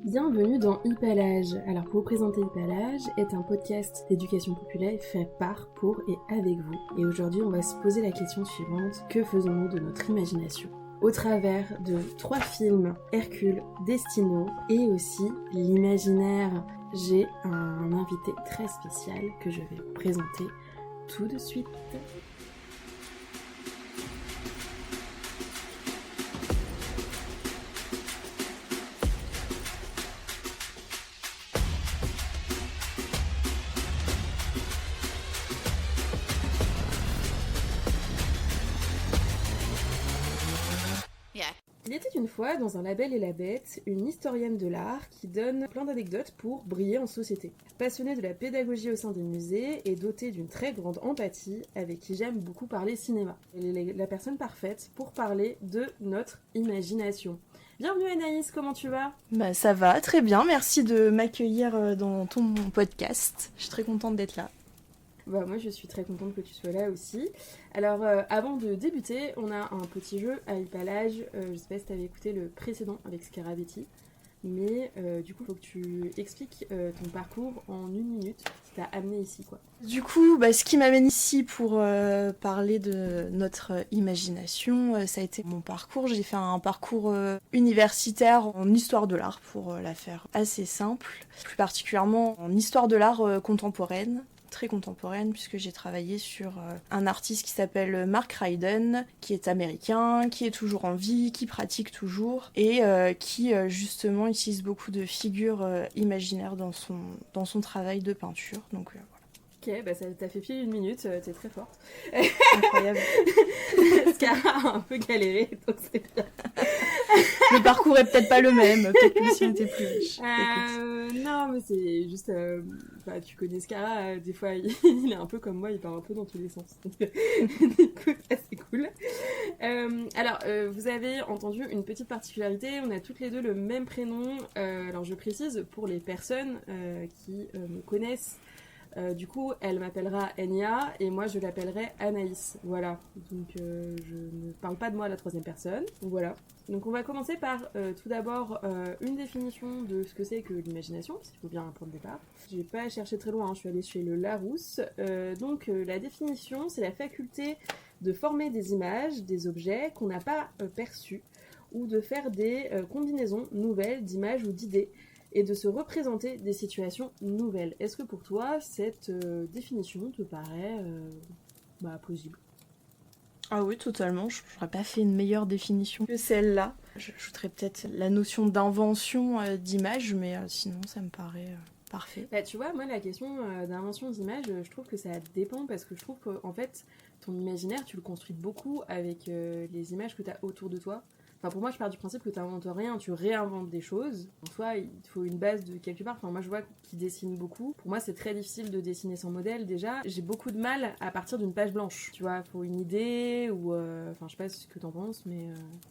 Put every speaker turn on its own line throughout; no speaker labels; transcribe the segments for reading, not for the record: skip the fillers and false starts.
Bienvenue dans Hippalage. Alors pour vous présenter Hippalage est un podcast d'éducation populaire fait par, pour et avec vous. Et aujourd'hui on va se poser la question suivante, que faisons-nous de notre imagination ? Au travers de 3 films, Hercule, Destino et aussi l'imaginaire, j'ai un invité très spécial que je vais vous présenter tout de suite. Il était une fois, dans un La Belle et la Bête, une historienne de l'art qui donne plein d'anecdotes pour briller en société. Passionnée de la pédagogie au sein des musées et dotée d'une très grande empathie, avec qui j'aime beaucoup parler cinéma. Elle est la personne parfaite pour parler de notre imagination. Bienvenue Anaïs, comment tu vas ?
Bah ça va, très bien, merci de m'accueillir dans ton podcast. Je suis très contente d'être là.
Bah, moi je suis très contente que tu sois là aussi. Alors avant de débuter, on a un petit jeu à Hippalage. Je sais pas si tu avais écouté le précédent avec Scarabetti, mais du coup il faut que tu expliques ton parcours en 1 minute, ce qui t'a amené ici quoi.
Du coup, ce qui m'amène ici pour parler de notre imagination, ça a été mon parcours. J'ai fait un parcours universitaire en histoire de l'art pour la faire assez simple, plus particulièrement en histoire de l'art contemporaine. Très contemporaine puisque j'ai travaillé sur un artiste qui s'appelle Mark Ryden, qui est américain, qui est toujours en vie, qui pratique toujours et qui justement utilise beaucoup de figures imaginaires dans son travail de peinture. Donc voilà.
Ok, bah ça t'a fait pile 1 minute, t'es très forte.
Incroyable.
Scara a un peu galéré, donc c'est bien.
Le parcours est peut-être pas le même, peut-être que le sien était plus riche.
Non, mais c'est juste... tu connais Scara, des fois il est un peu comme moi, il part un peu dans tous les sens. Donc, écoute, ça c'est cool. Alors, vous avez entendu une petite particularité, on a toutes les deux le même prénom. Alors je précise, pour les personnes qui me connaissent, du coup, elle m'appellera Enya et moi je l'appellerai Anaïs. Voilà. Donc je ne parle pas de moi à la 3e personne. Donc voilà. Donc on va commencer par tout d'abord une définition de ce que c'est que l'imagination, parce qu'il faut bien un point de départ. J'ai pas cherché très loin, je suis allée chez le Larousse. Donc la définition, c'est la faculté de former des images, des objets qu'on n'a pas perçus, ou de faire des combinaisons nouvelles d'images ou d'idées, et de se représenter des situations nouvelles. Est-ce que pour toi, cette définition te paraît plausible ?
Ah oui, totalement. Je n'aurais pas fait une meilleure définition que celle-là. J'ajouterais peut-être la notion d'invention d'image, mais sinon ça me paraît parfait.
Bah, tu vois, moi la question d'invention d'image, je trouve que ça dépend parce que je trouve qu'en fait, ton imaginaire, tu le construis beaucoup avec les images que tu as autour de toi. Enfin, pour moi, je pars du principe que tu n'inventes rien, tu réinventes des choses. En soi, il faut une base de quelque part. Enfin, moi, je vois qu'ils dessinent beaucoup. Pour moi, c'est très difficile de dessiner sans modèle, déjà. J'ai beaucoup de mal à partir d'une page blanche. Tu vois, il faut une idée ou... Enfin, je sais pas ce que t'en penses, mais...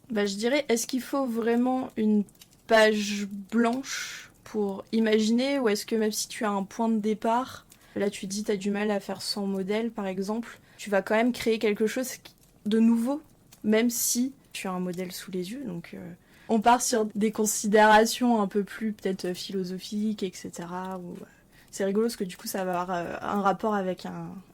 Je dirais, est-ce qu'il faut vraiment une page blanche pour imaginer, ou est-ce que même si tu as un point de départ, là tu dis tu as du mal à faire sans modèle, par exemple, tu vas quand même créer quelque chose de nouveau, même si tu as un modèle sous les yeux. Donc on part sur des considérations un peu plus peut-être philosophiques, etc. C'est rigolo parce que du coup ça va avoir un rapport avec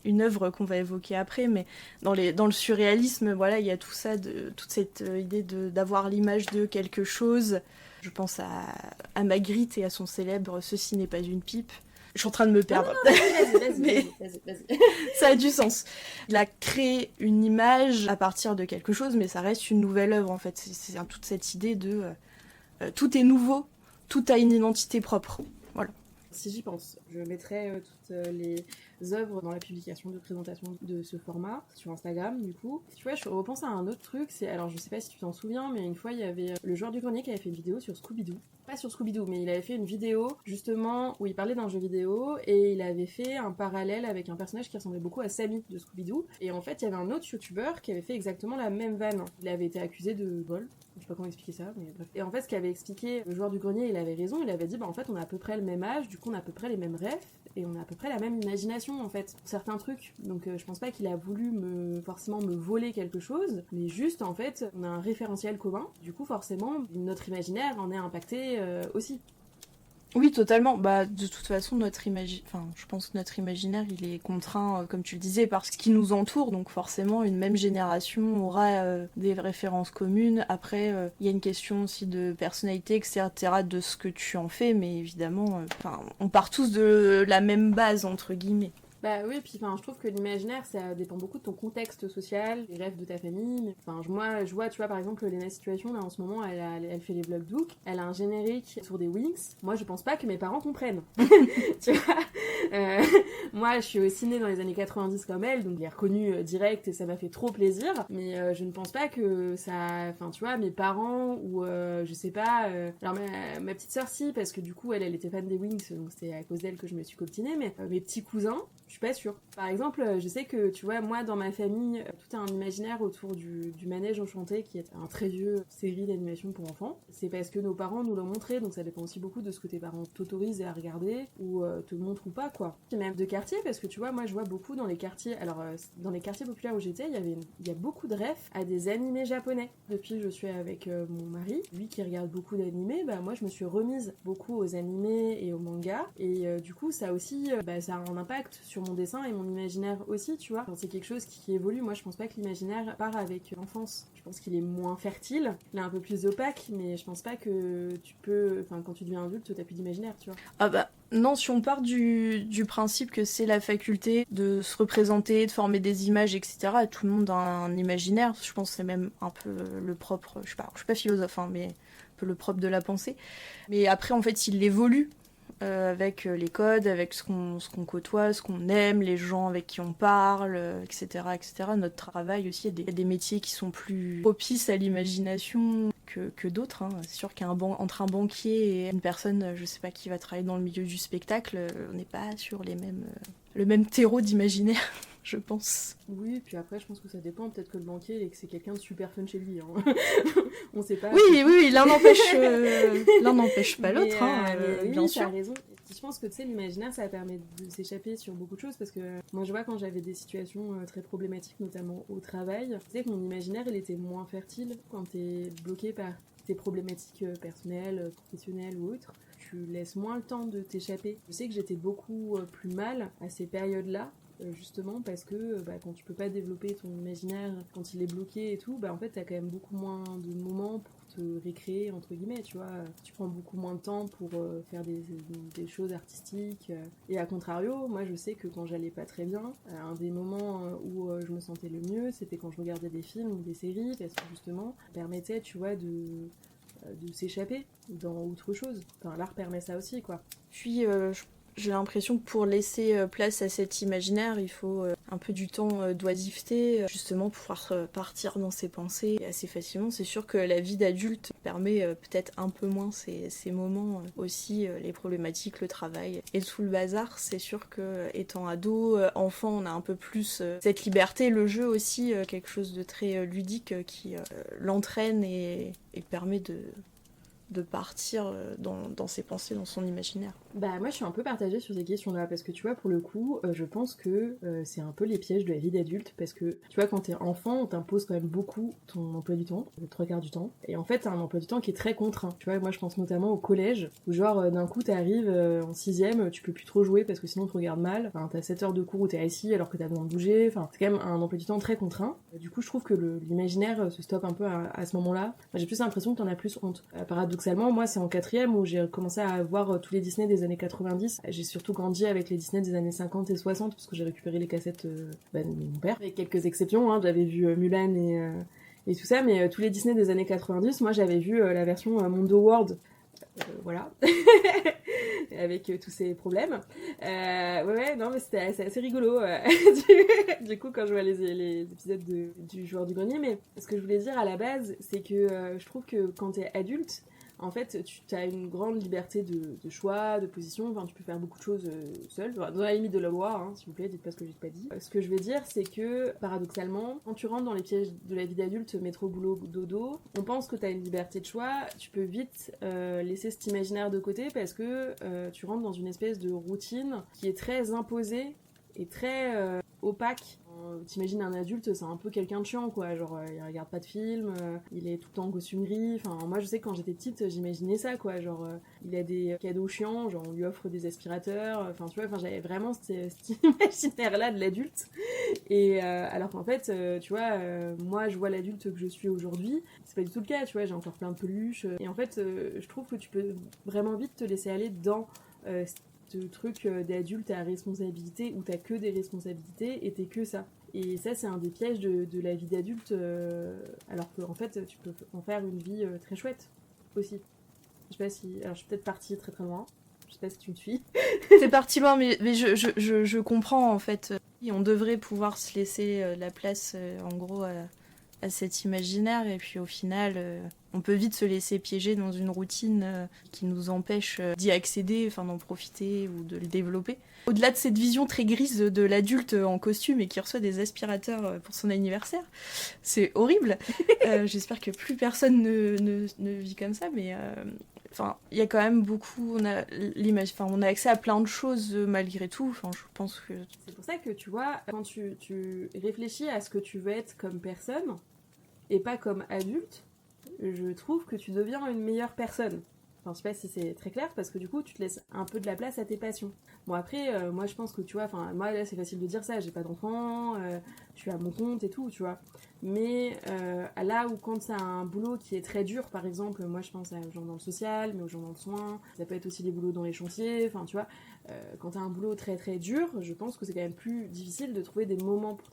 une œuvre qu'on va évoquer après, mais dans le surréalisme, voilà, il y a tout ça, toute cette idée d'avoir l'image de quelque chose. Je pense à Magritte et à son célèbre « Ceci n'est pas une pipe ». Je suis en train de me perdre.
Vas-y.
Ça a du sens. Il a créé une image à partir de quelque chose, mais ça reste une nouvelle œuvre en fait. C'est toute cette idée de tout est nouveau, tout a une identité propre. Voilà.
Si j'y pense, je mettrai toutes les œuvres dans la publication de présentation de ce format sur Instagram du coup. Tu vois, je repense à un autre truc, alors je sais pas si tu t'en souviens, mais une fois il y avait le joueur du grenier qui avait fait une vidéo sur Scooby-Doo. Pas sur Scooby-Doo, mais il avait fait une vidéo justement où il parlait d'un jeu vidéo et il avait fait un parallèle avec un personnage qui ressemblait beaucoup à Sammy de Scooby-Doo. Et en fait, il y avait un autre youtubeur qui avait fait exactement la même vanne. Il avait été accusé de vol. Je sais pas comment expliquer ça, mais bref. Et en fait, ce qu'avait expliqué le joueur du grenier, il avait raison, il avait dit, en fait, on a à peu près le même âge, du coup, on a à peu près les mêmes rêves, et on a à peu près la même imagination, en fait, pour certains trucs. Donc, je pense pas qu'il a voulu forcément me voler quelque chose, mais juste, en fait, on a un référentiel commun. Du coup, forcément, notre imaginaire en est impacté aussi.
Oui, totalement. Bah, de toute façon, je pense que notre imaginaire, il est contraint, comme tu le disais, par ce qui nous entoure. Donc forcément, une même génération aura des références communes. Après, il y a une question aussi de personnalité, etc., de ce que tu en fais. Mais évidemment, on part tous de la même base, entre guillemets.
Bah oui, puis je trouve que l'imaginaire, ça dépend beaucoup de ton contexte social, des rêves de ta famille. Moi, je vois, tu vois, par exemple, Lena Situation, là, en ce moment, elle fait les vlogs d'Hook, elle a un générique sur des Wings. Moi, je pense pas que mes parents comprennent. Tu vois moi, je suis aussi née dans les années 90 comme elle, donc je l'ai reconnue direct et ça m'a fait trop plaisir. Mais je ne pense pas que ça... Enfin, tu vois, mes parents ou je sais pas... Alors, ma petite sœur, si, parce que du coup, elle était fan des Wings, donc c'est à cause d'elle que je me suis copinée, mais mes petits cousins, je suis pas sûre. Par exemple, je sais que, tu vois, moi, dans ma famille, tout a un imaginaire autour du Manège Enchanté, qui est un très vieux série d'animation pour enfants. C'est parce que nos parents nous l'ont montré, donc ça dépend aussi beaucoup de ce que tes parents t'autorisent à regarder, ou te montrent ou pas, quoi. Et même de quartier, parce que, tu vois, moi, je vois beaucoup dans les quartiers... Alors, dans les quartiers populaires où j'étais, il y a beaucoup de refs à des animés japonais. Depuis que je suis avec mon mari, lui qui regarde beaucoup d'animés, bah, moi, je me suis remise beaucoup aux animés et aux mangas, et du coup, ça aussi, ça a un impact sur mon dessin et mon imaginaire aussi, tu vois. Enfin, c'est quelque chose qui évolue. Moi, je pense pas que l'imaginaire part avec l'enfance. Je pense qu'il est moins fertile, il est un peu plus opaque, mais je pense pas que tu peux... Enfin, quand tu deviens adulte, t'as plus d'imaginaire, tu vois.
Ah bah, non, si on part du principe que c'est la faculté de se représenter, de former des images, etc., tout le monde a un imaginaire, je pense que c'est même un peu le propre, je suis pas philosophe, hein, mais un peu le propre de la pensée. Mais après, en fait, il évolue avec les codes, avec ce qu'on côtoie, ce qu'on aime, les gens avec qui on parle, etc., etc. Notre travail aussi, il y a des métiers qui sont plus propices à l'imagination que d'autres. Hein. C'est sûr qu'entre un banquier et une personne, je sais pas, qui va travailler dans le milieu du spectacle, on n'est pas sur le même terreau d'imaginaire, je pense.
Oui, puis après, je pense que ça dépend. Peut-être que le banquier, et que c'est quelqu'un de super fun chez lui. Hein. On sait pas.
Oui, l'un n'empêche pas l'autre,
mais
bien
oui,
sûr.
t'as raison. Je pense que tu sais, l'imaginaire, ça permet de s'échapper sur beaucoup de choses parce que moi, je vois quand j'avais des situations très problématiques, notamment au travail, tu sais que mon imaginaire, il était moins fertile quand t'es bloqué par tes problématiques personnelles, professionnelles ou autres. Tu laisses moins le temps de t'échapper. Je sais que j'étais beaucoup plus mal à ces périodes-là justement parce que quand tu peux pas développer ton imaginaire, quand il est bloqué et tout, en fait t'as quand même beaucoup moins de moments pour te récréer entre guillemets, tu vois. Tu prends beaucoup moins de temps pour faire des choses artistiques. Et à contrario, moi je sais que quand j'allais pas très bien, un des moments où je me sentais le mieux, c'était quand je regardais des films ou des séries parce que justement, ça permettait, tu vois, de s'échapper dans autre chose. Enfin, l'art permet ça aussi, quoi.
Puis, j'ai l'impression que pour laisser place à cet imaginaire, il faut un peu du temps d'oisiveté, justement pour pouvoir partir dans ses pensées assez facilement. C'est sûr que la vie d'adulte permet peut-être un peu moins ces moments aussi, les problématiques, le travail et tout le bazar. C'est sûr que étant ado, enfant, on a un peu plus cette liberté. Le jeu aussi, quelque chose de très ludique qui l'entraîne et permet de partir dans ses pensées, dans son imaginaire.
Moi je suis un peu partagée sur ces questions-là parce que tu vois pour le coup je pense que c'est un peu les pièges de la vie d'adulte parce que tu vois quand t'es enfant on t'impose quand même beaucoup ton emploi du temps, le 3/4 du temps et en fait t'as un emploi du temps qui est très contraint. Tu vois moi je pense notamment au collège où genre d'un coup t'arrives en 6ème tu peux plus trop jouer parce que sinon on te regarde mal, enfin, t'as 7 heures de cours où t'es assis alors que t'as besoin de bouger, enfin c'est quand même un emploi du temps très contraint. Du coup je trouve que l'imaginaire se stoppe un peu à ce moment-là. Moi j'ai plus l'impression que t'en as plus honte. Paradoxalement moi c'est en 4ème où j'ai commencé à voir tous les Disney des années 90. J'ai surtout grandi avec les Disney des années 50 et 60 parce que j'ai récupéré les cassettes de mon père, avec quelques exceptions, hein. J'avais vu Mulan et tout ça, mais tous les Disney des années 90, moi j'avais vu la version Mondo World, voilà, avec tous ces problèmes. Ouais, non, mais c'est assez rigolo, du coup, quand je vois les épisodes du Joueur du Grenier, mais ce que je voulais dire à la base, c'est que je trouve que quand t'es adulte, en fait, tu as une grande liberté de choix, de position, enfin, tu peux faire beaucoup de choses seul, dans la limite de la loi, hein, s'il vous plaît, dites pas ce que j'ai pas dit. Ce que je veux dire, c'est que, paradoxalement, quand tu rentres dans les pièges de la vie d'adulte, métro, boulot, dodo, on pense que tu as une liberté de choix, tu peux vite laisser cet imaginaire de côté parce que tu rentres dans une espèce de routine qui est très imposée et très opaque t'imagines un adulte, c'est un peu quelqu'un de chiant, quoi. Genre, il regarde pas de films, il est tout le temps en costume gris. Enfin, moi, je sais que quand j'étais petite, j'imaginais ça, quoi. Genre, il a des cadeaux chiants, genre, on lui offre des aspirateurs. Enfin, tu vois, enfin, j'avais vraiment cet imaginaire-là de l'adulte. Et alors qu'en fait, tu vois, moi, je vois l'adulte que je suis aujourd'hui. C'est pas du tout le cas, tu vois. J'ai encore plein de peluches. Et en fait, je trouve que tu peux vraiment vite te laisser aller dans ce truc d'adulte à responsabilité où t'as que des responsabilités et t'es que ça. Et ça, c'est un des pièges de la vie d'adulte, alors qu'en fait, tu peux en faire une vie très chouette aussi. Je sais pas si. Alors, je suis peut-être partie très très loin. Je sais pas si tu me suis.
C'est parti loin, mais je comprends en fait. On devrait pouvoir se laisser la place, en gros, à cet imaginaire, et puis au final, on peut vite se laisser piéger dans une routine qui nous empêche d'y accéder, enfin d'en profiter ou de le développer. Au-delà de cette vision très grise de l'adulte en costume et qui reçoit des aspirateurs pour son anniversaire, c'est horrible. J'espère que plus personne ne vit comme ça, mais enfin, il y a quand même beaucoup, on a accès à plein de choses malgré tout. Enfin, je pense que
c'est pour ça que tu vois, quand tu réfléchis à ce que tu veux être comme personne et pas comme adulte, je trouve que tu deviens une meilleure personne. Enfin, je sais pas si c'est très clair, parce que du coup, tu te laisses un peu de la place à tes passions. Bon, après, moi, je pense que, tu vois, enfin, moi, là, c'est facile de dire ça, j'ai pas d'enfant, je suis à mon compte et tout, tu vois. Mais là où quand t'as un boulot qui est très dur, par exemple, moi, je pense aux gens dans le social, mais aux gens dans le soin, ça peut être aussi des boulots dans les chantiers, enfin, tu vois, quand t'as un boulot très très dur, je pense que c'est quand même plus difficile de trouver des moments pour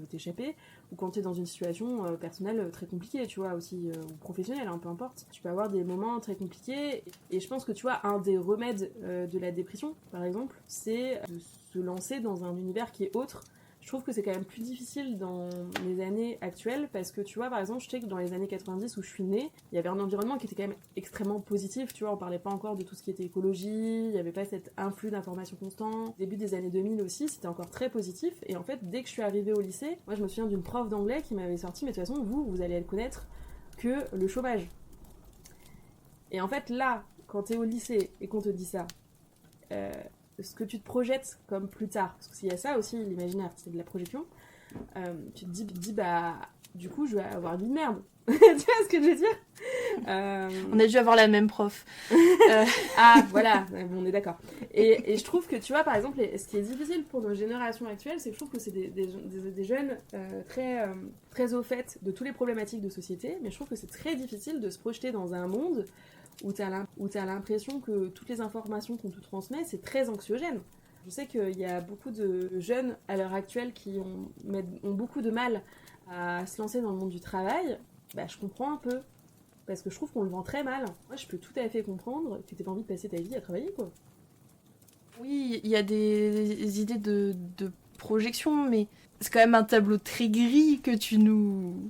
t'échapper, ou quand t'es dans une situation personnelle très compliquée, tu vois, aussi, ou professionnelle, hein, peu importe. Tu peux avoir des moments très compliqués, et je pense que, tu vois, un des remèdes de la dépression, par exemple, c'est de se lancer dans un univers qui est autre. Je trouve que c'est quand même plus difficile dans les années actuelles, parce que, tu vois, par exemple, je sais que dans les années 90 où je suis née, il y avait un environnement qui était quand même extrêmement positif, tu vois, on parlait pas encore de tout ce qui était écologie, il y avait pas cet influx d'informations constant. Début des années 2000 aussi, c'était encore très positif, et en fait, dès que je suis arrivée au lycée, moi je me souviens d'une prof d'anglais qui m'avait sorti, mais de toute façon, vous allez le connaître, que le chômage. Et en fait, là, quand t'es au lycée et qu'on te dit ça, ce que tu te projettes comme plus tard, parce qu'il y a ça aussi, l'imaginaire, c'est de la projection, tu te dis, bah, du coup, je vais avoir une vie de merde. Tu vois ce que je veux dire
on a dû avoir la même prof.
Ah, voilà, bon, on est d'accord. Et je trouve que, tu vois, par exemple, ce qui est difficile pour nos générations actuelles, c'est que je trouve que c'est des jeunes très au fait de toutes les problématiques de société, mais je trouve que c'est très difficile de se projeter dans un monde où t'as l'impression que toutes les informations qu'on te transmet, c'est très anxiogène. Je sais qu'il y a beaucoup de jeunes à l'heure actuelle qui ont beaucoup de mal à se lancer dans le monde du travail. Bah, je comprends un peu, parce que je trouve qu'on le vend très mal. Moi, je peux tout à fait comprendre que t'aies pas envie de passer ta vie à travailler, quoi.
Oui, il y a des idées de projection, mais c'est quand même un tableau très gris que tu nous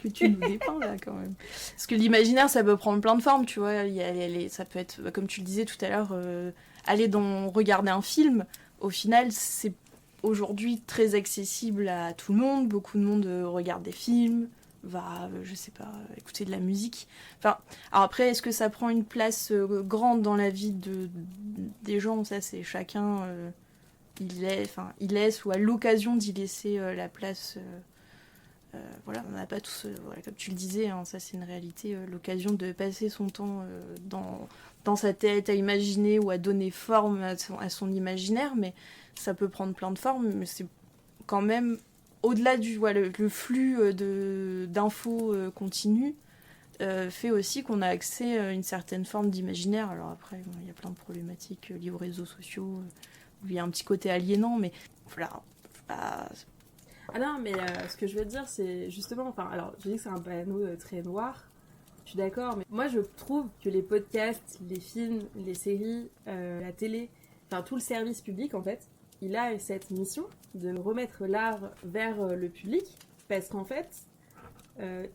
dépeins là quand même. Parce que l'imaginaire, ça peut prendre plein de formes, tu vois. Ça peut être, comme tu le disais tout à l'heure, regarder un film. Au final, c'est aujourd'hui très accessible à tout le monde. Beaucoup de monde regarde des films, va, je sais pas, écouter de la musique. Enfin, alors après, est-ce que ça prend une place grande dans la vie des gens? Ça, c'est chacun, il laisse ou a l'occasion d'y laisser la place. Voilà, on n'a pas tous, voilà, comme tu le disais, hein, ça c'est une réalité, l'occasion de passer son temps dans sa tête à imaginer ou à donner forme à son imaginaire, mais ça peut prendre plein de formes, mais c'est quand même au-delà du le flux d'infos continu fait aussi qu'on a accès à une certaine forme d'imaginaire. Alors après, bon, il y a plein de problématiques liées aux réseaux sociaux, où il y a un petit côté aliénant, mais voilà,
Ah non, mais ce que je veux dire, c'est justement, enfin, alors, je dis que c'est un panneau très noir, je suis d'accord, mais moi je trouve que les podcasts, les films, les séries, la télé, enfin tout le service public en fait, il a cette mission de remettre l'art vers le public, parce qu'en fait,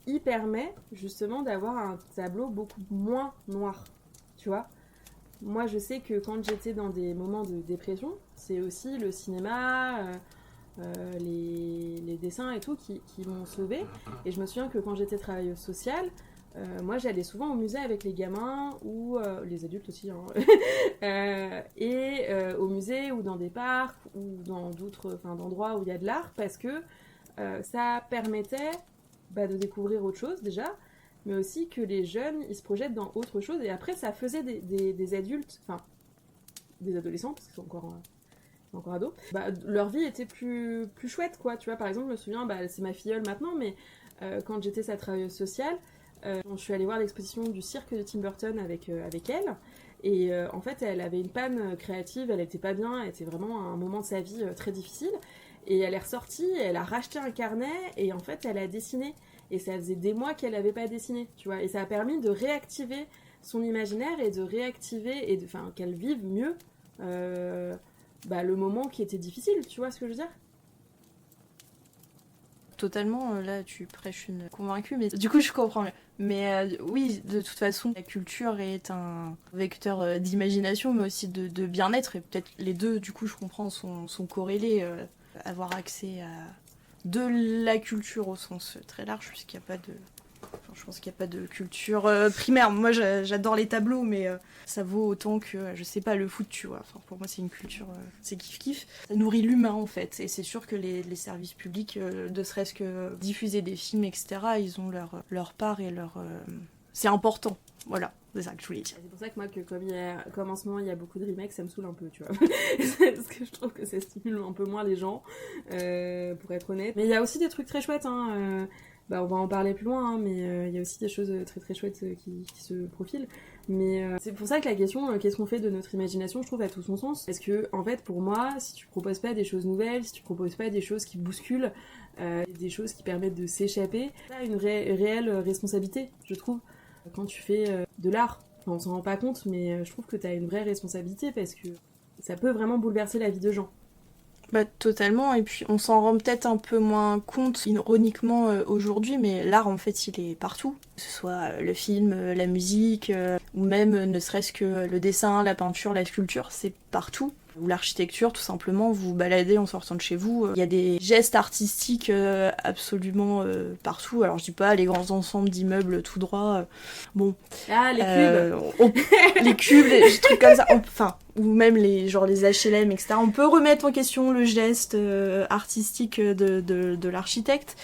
il permet justement d'avoir un tableau beaucoup moins noir, tu vois. Moi je sais que quand j'étais dans des moments de dépression, c'est aussi le cinéma... les dessins et tout qui m'ont sauvée. Et je me souviens que quand j'étais travailleuse sociale, Moi, j'allais souvent au musée avec les gamins ou les adultes aussi, hein. Au musée ou dans des parcs ou dans d'autres d'endroits où il y a de l'art parce que ça permettait de découvrir autre chose déjà, mais aussi que les jeunes ils se projettent dans autre chose et après ça faisait des adultes, enfin des adolescents parce qu'ils sont encore ados, leur vie était plus chouette quoi. Tu vois, par exemple, je me souviens, c'est ma filleule maintenant, mais quand j'étais sa travailleuse sociale, je suis allée voir l'exposition du cirque de Tim Burton avec elle. Et en fait, elle avait une panne créative, elle était pas bien, elle était vraiment à un moment de sa vie très difficile. Et elle est ressortie, elle a racheté un carnet et en fait, elle a dessiné. Et ça faisait des mois qu'elle n'avait pas dessiné, tu vois. Et ça a permis de réactiver son imaginaire et de réactiver, qu'elle vive mieux le moment qui était difficile, tu vois ce que je veux dire?
Totalement, là tu prêches une convaincue, mais du coup je comprends. Mais oui, de toute façon, la culture est un vecteur d'imagination, mais aussi de bien-être, et peut-être les deux, du coup je comprends, sont corrélés. Avoir accès à de la culture au sens très large, puisqu'il n'y a pas de... Enfin, je pense qu'il n'y a pas de culture primaire. Moi j'adore les tableaux, mais ça vaut autant que, je sais pas, le foot, tu vois. Enfin, pour moi c'est une culture, c'est kiff-kiff. Ça nourrit l'humain en fait, et c'est sûr que les services publics, ne serait-ce que diffuser des films, etc., ils ont leur part et leur... C'est important, voilà, c'est ça que je voulais dire.
C'est pour ça que moi, comme en ce moment il y a beaucoup de remakes, ça me saoule un peu, tu vois. Parce que je trouve que ça stimule un peu moins les gens, pour être honnête. Mais il y a aussi des trucs très chouettes, hein. On va en parler plus loin, hein, mais il y a aussi des choses très très chouettes qui se profilent. Mais c'est pour ça que la question, qu'est-ce qu'on fait de notre imagination, je trouve, a tout son sens. Parce que, en fait, pour moi, si tu proposes pas des choses nouvelles, si tu proposes pas des choses qui bousculent, des choses qui permettent de s'échapper, t'as une réelle responsabilité, je trouve, quand tu fais de l'art. Enfin, on s'en rend pas compte, mais je trouve que t'as une vraie responsabilité parce que ça peut vraiment bouleverser la vie de gens.
Totalement, et puis on s'en rend peut-être un peu moins compte ironiquement aujourd'hui, mais l'art en fait il est partout, que ce soit le film, la musique, ou même ne serait-ce que le dessin, la peinture, la sculpture, c'est partout. Ou l'architecture, tout simplement, vous vous baladez en sortant de chez vous, il y a des gestes artistiques absolument partout. Alors je dis pas les grands ensembles d'immeubles tout droit, bon.
Ah, les cubes
les cubes, les trucs comme ça, enfin, ou même les HLM, etc. On peut remettre en question le geste artistique de l'architecte.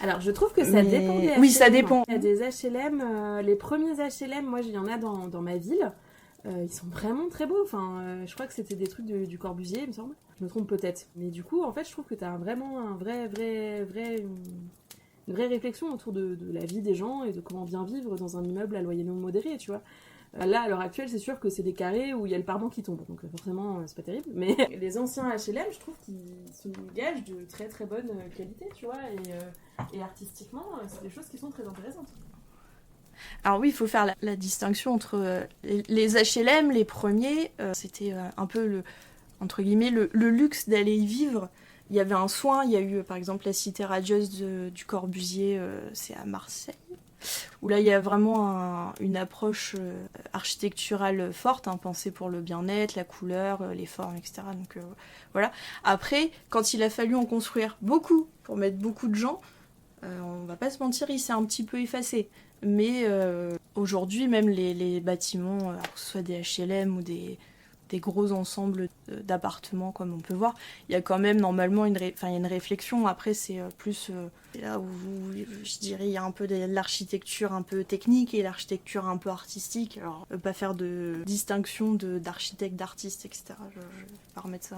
Alors je trouve que ça dépend des HLM.
Oui, ça dépend.
Il y a des HLM, les premiers HLM, moi il y en a dans ma ville. Ils sont vraiment très beaux. Enfin, je crois que c'était des trucs du Corbusier, il me semble. Je me trompe peut-être. Mais du coup, en fait, je trouve que t'as vraiment une vraie réflexion autour de la vie des gens et de comment bien vivre dans un immeuble à loyer non modéré, tu vois. Là, à l'heure actuelle, c'est sûr que c'est des carrés où il y a le pare-banc qui tombe. Donc forcément, c'est pas terrible. Mais les anciens HLM, je trouve qu'ils sont gages de très très bonne qualité, tu vois. Et artistiquement, c'est des choses qui sont très intéressantes.
Alors oui, il faut faire la distinction entre les HLM, les premiers, c'était un peu entre guillemets le luxe d'aller y vivre. Il y avait un soin, il y a eu par exemple la cité radieuse du Corbusier, c'est à Marseille, où là il y a vraiment une approche architecturale forte, hein, pensée pour le bien-être, la couleur, les formes, etc. Donc voilà. Après, quand il a fallu en construire beaucoup pour mettre beaucoup de gens, on va pas se mentir, il s'est un petit peu effacé. Mais aujourd'hui, même les bâtiments, que ce soit des HLM ou des gros ensembles d'appartements comme on peut voir, il y a quand même normalement il y a une réflexion. Après, c'est plus là où je dirais il y a un peu de l'architecture un peu technique et l'architecture un peu artistique. Alors, pas faire de distinction d'architecte, d'artiste, etc. Je vais pas remettre ça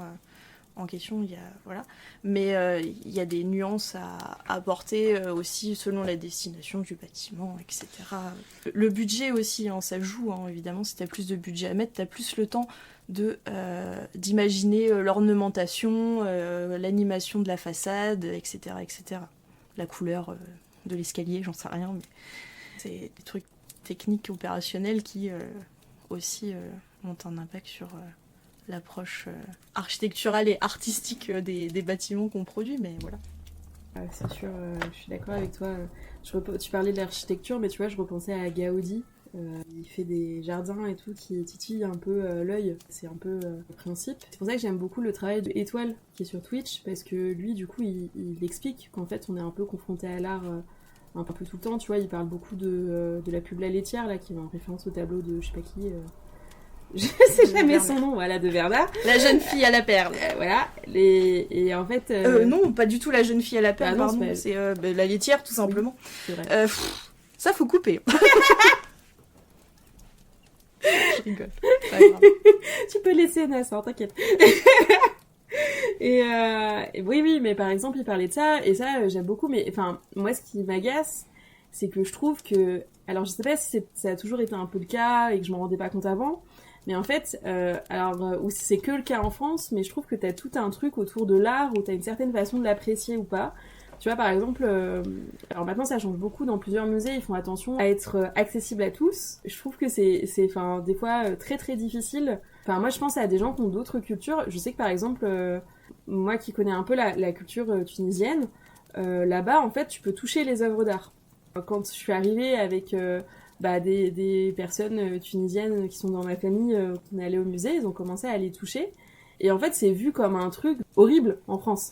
en question, voilà. Mais il y a des nuances à apporter aussi selon la destination du bâtiment, etc. Le budget aussi, hein, ça joue, hein, évidemment. Si tu as plus de budget à mettre, tu as plus le temps d'imaginer l'ornementation, l'animation de la façade, etc., etc. La couleur de l'escalier, j'en sais rien, mais c'est des trucs techniques, opérationnels qui aussi ont un impact sur l'approche architecturale et artistique des bâtiments qu'on produit, mais voilà.
C'est sûr, je suis d'accord avec toi. Tu parlais de l'architecture, mais tu vois, je repensais à Gaudi. Il fait des jardins et tout qui titillent un peu l'œil. C'est un peu le principe. C'est pour ça que j'aime beaucoup le travail de Étoile qui est sur Twitch, parce que lui, du coup, il explique qu'en fait, on est un peu confronté à l'art un peu tout le temps, tu vois, il parle beaucoup de la pub La Laitière, là, qui est en référence au tableau de je sais pas qui. Je sais jamais
Werner.
son nom, voilà, de Bernard.
La jeune fille à la perle.
Voilà, et en fait...
Non, pas du tout la jeune fille à la perle,
non,
pardon. C'est la laitière, tout simplement.
Oui, c'est vrai.
Ça, faut couper. Je rigole.
Tu peux laisser Nas, hein, t'inquiète. et oui, mais par exemple, il parlait de ça, et ça, j'aime beaucoup, mais enfin, moi, ce qui m'agace, c'est que je trouve que... Alors, je sais pas si ça a toujours été un peu le cas, et que je m'en rendais pas compte avant, mais en fait, ou si c'est que le cas en France, mais je trouve que t'as tout un truc autour de l'art, où t'as une certaine façon de l'apprécier ou pas. Tu vois, par exemple, alors maintenant ça change beaucoup dans plusieurs musées, ils font attention à être accessible à tous. Je trouve que c'est enfin, des fois très très difficile. Enfin, moi je pense à des gens qui ont d'autres cultures. Je sais que par exemple, moi qui connais un peu la culture tunisienne, là-bas en fait tu peux toucher les œuvres d'art. Quand je suis arrivée avec des personnes tunisiennes qui sont dans ma famille, qui est allée au musée, ils ont commencé à les toucher. Et en fait c'est vu comme un truc horrible en France.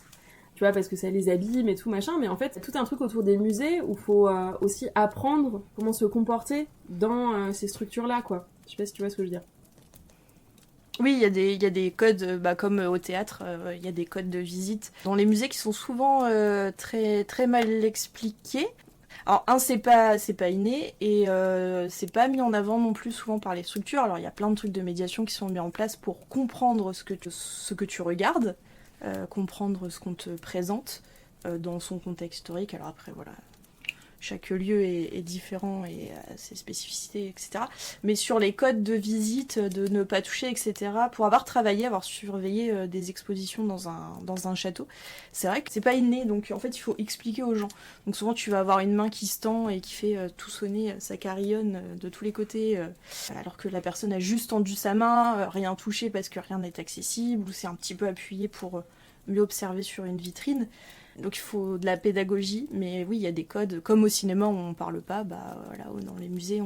Tu vois, parce que ça les abîme et tout machin, mais en fait, c'est tout un truc autour des musées où il faut aussi apprendre comment se comporter dans ces structures-là, quoi. Je sais pas si tu vois ce que je veux dire.
Oui, il y a des codes, comme au théâtre, il y a des codes de visite dans les musées qui sont souvent très, très mal expliqués. Alors, c'est pas inné, et c'est pas mis en avant non plus souvent par les structures. Alors, il y a plein de trucs de médiation qui sont mis en place pour comprendre ce que tu regardes. Comprendre ce qu'on te présente dans son contexte historique. Alors après, voilà, chaque lieu est différent et a ses spécificités, etc. Mais sur les codes de visite, de ne pas toucher, etc., pour avoir travaillé, avoir surveillé des expositions dans un château, c'est vrai que c'est pas inné, donc en fait, il faut expliquer aux gens. Donc souvent, tu vas avoir une main qui se tend et qui fait tout sonner, ça carillonne de tous les côtés, alors que la personne a juste tendu sa main, rien touché parce que rien n'est accessible, ou c'est un petit peu appuyé pour mieux observer sur une vitrine. Donc il faut de la pédagogie, mais oui, il y a des codes, comme au cinéma où on parle pas, voilà, dans les musées,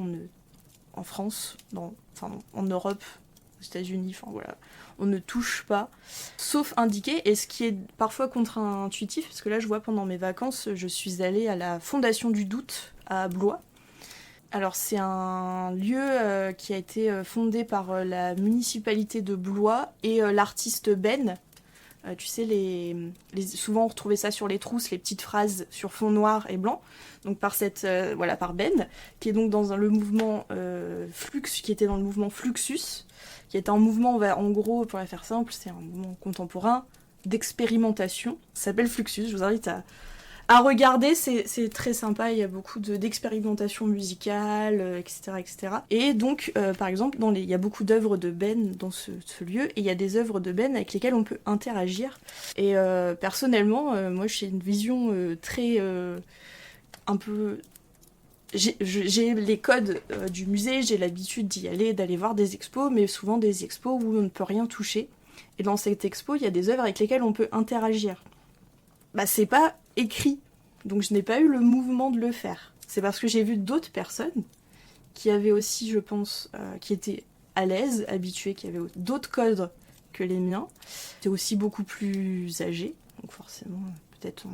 en France, en Europe, aux États-Unis, voilà, on ne touche pas, sauf indiqué, et ce qui est parfois contre-intuitif, parce que là je vois pendant mes vacances, je suis allée à la Fondation du Doute à Blois. Alors c'est un lieu qui a été fondé par la municipalité de Blois et l'artiste Ben. Tu sais, souvent on retrouvait ça sur les trousses, les petites phrases sur fond noir et blanc. Donc par Ben, qui est donc dans le mouvement qui était dans le mouvement Fluxus, qui est un mouvement, en gros, pour la faire simple, c'est un mouvement contemporain d'expérimentation. Ça s'appelle Fluxus, je vous invite à regarder, c'est très sympa, il y a beaucoup d'expérimentation musicale, etc., etc. Et donc, par exemple, il y a beaucoup d'œuvres de Ben dans ce lieu, et il y a des œuvres de Ben avec lesquelles on peut interagir. Et personnellement, moi j'ai une vision très... un peu... J'ai les codes du musée, j'ai l'habitude d'y aller, d'aller voir des expos, mais souvent des expos où on ne peut rien toucher. Et dans cette expo, il y a des œuvres avec lesquelles on peut interagir. C'est pas écrit, donc je n'ai pas eu le mouvement de le faire. C'est parce que j'ai vu d'autres personnes qui avaient aussi, je pense, qui étaient à l'aise, habituées, qui avaient d'autres codes que les miens, qui étaient aussi beaucoup plus âgées, donc forcément, peut-être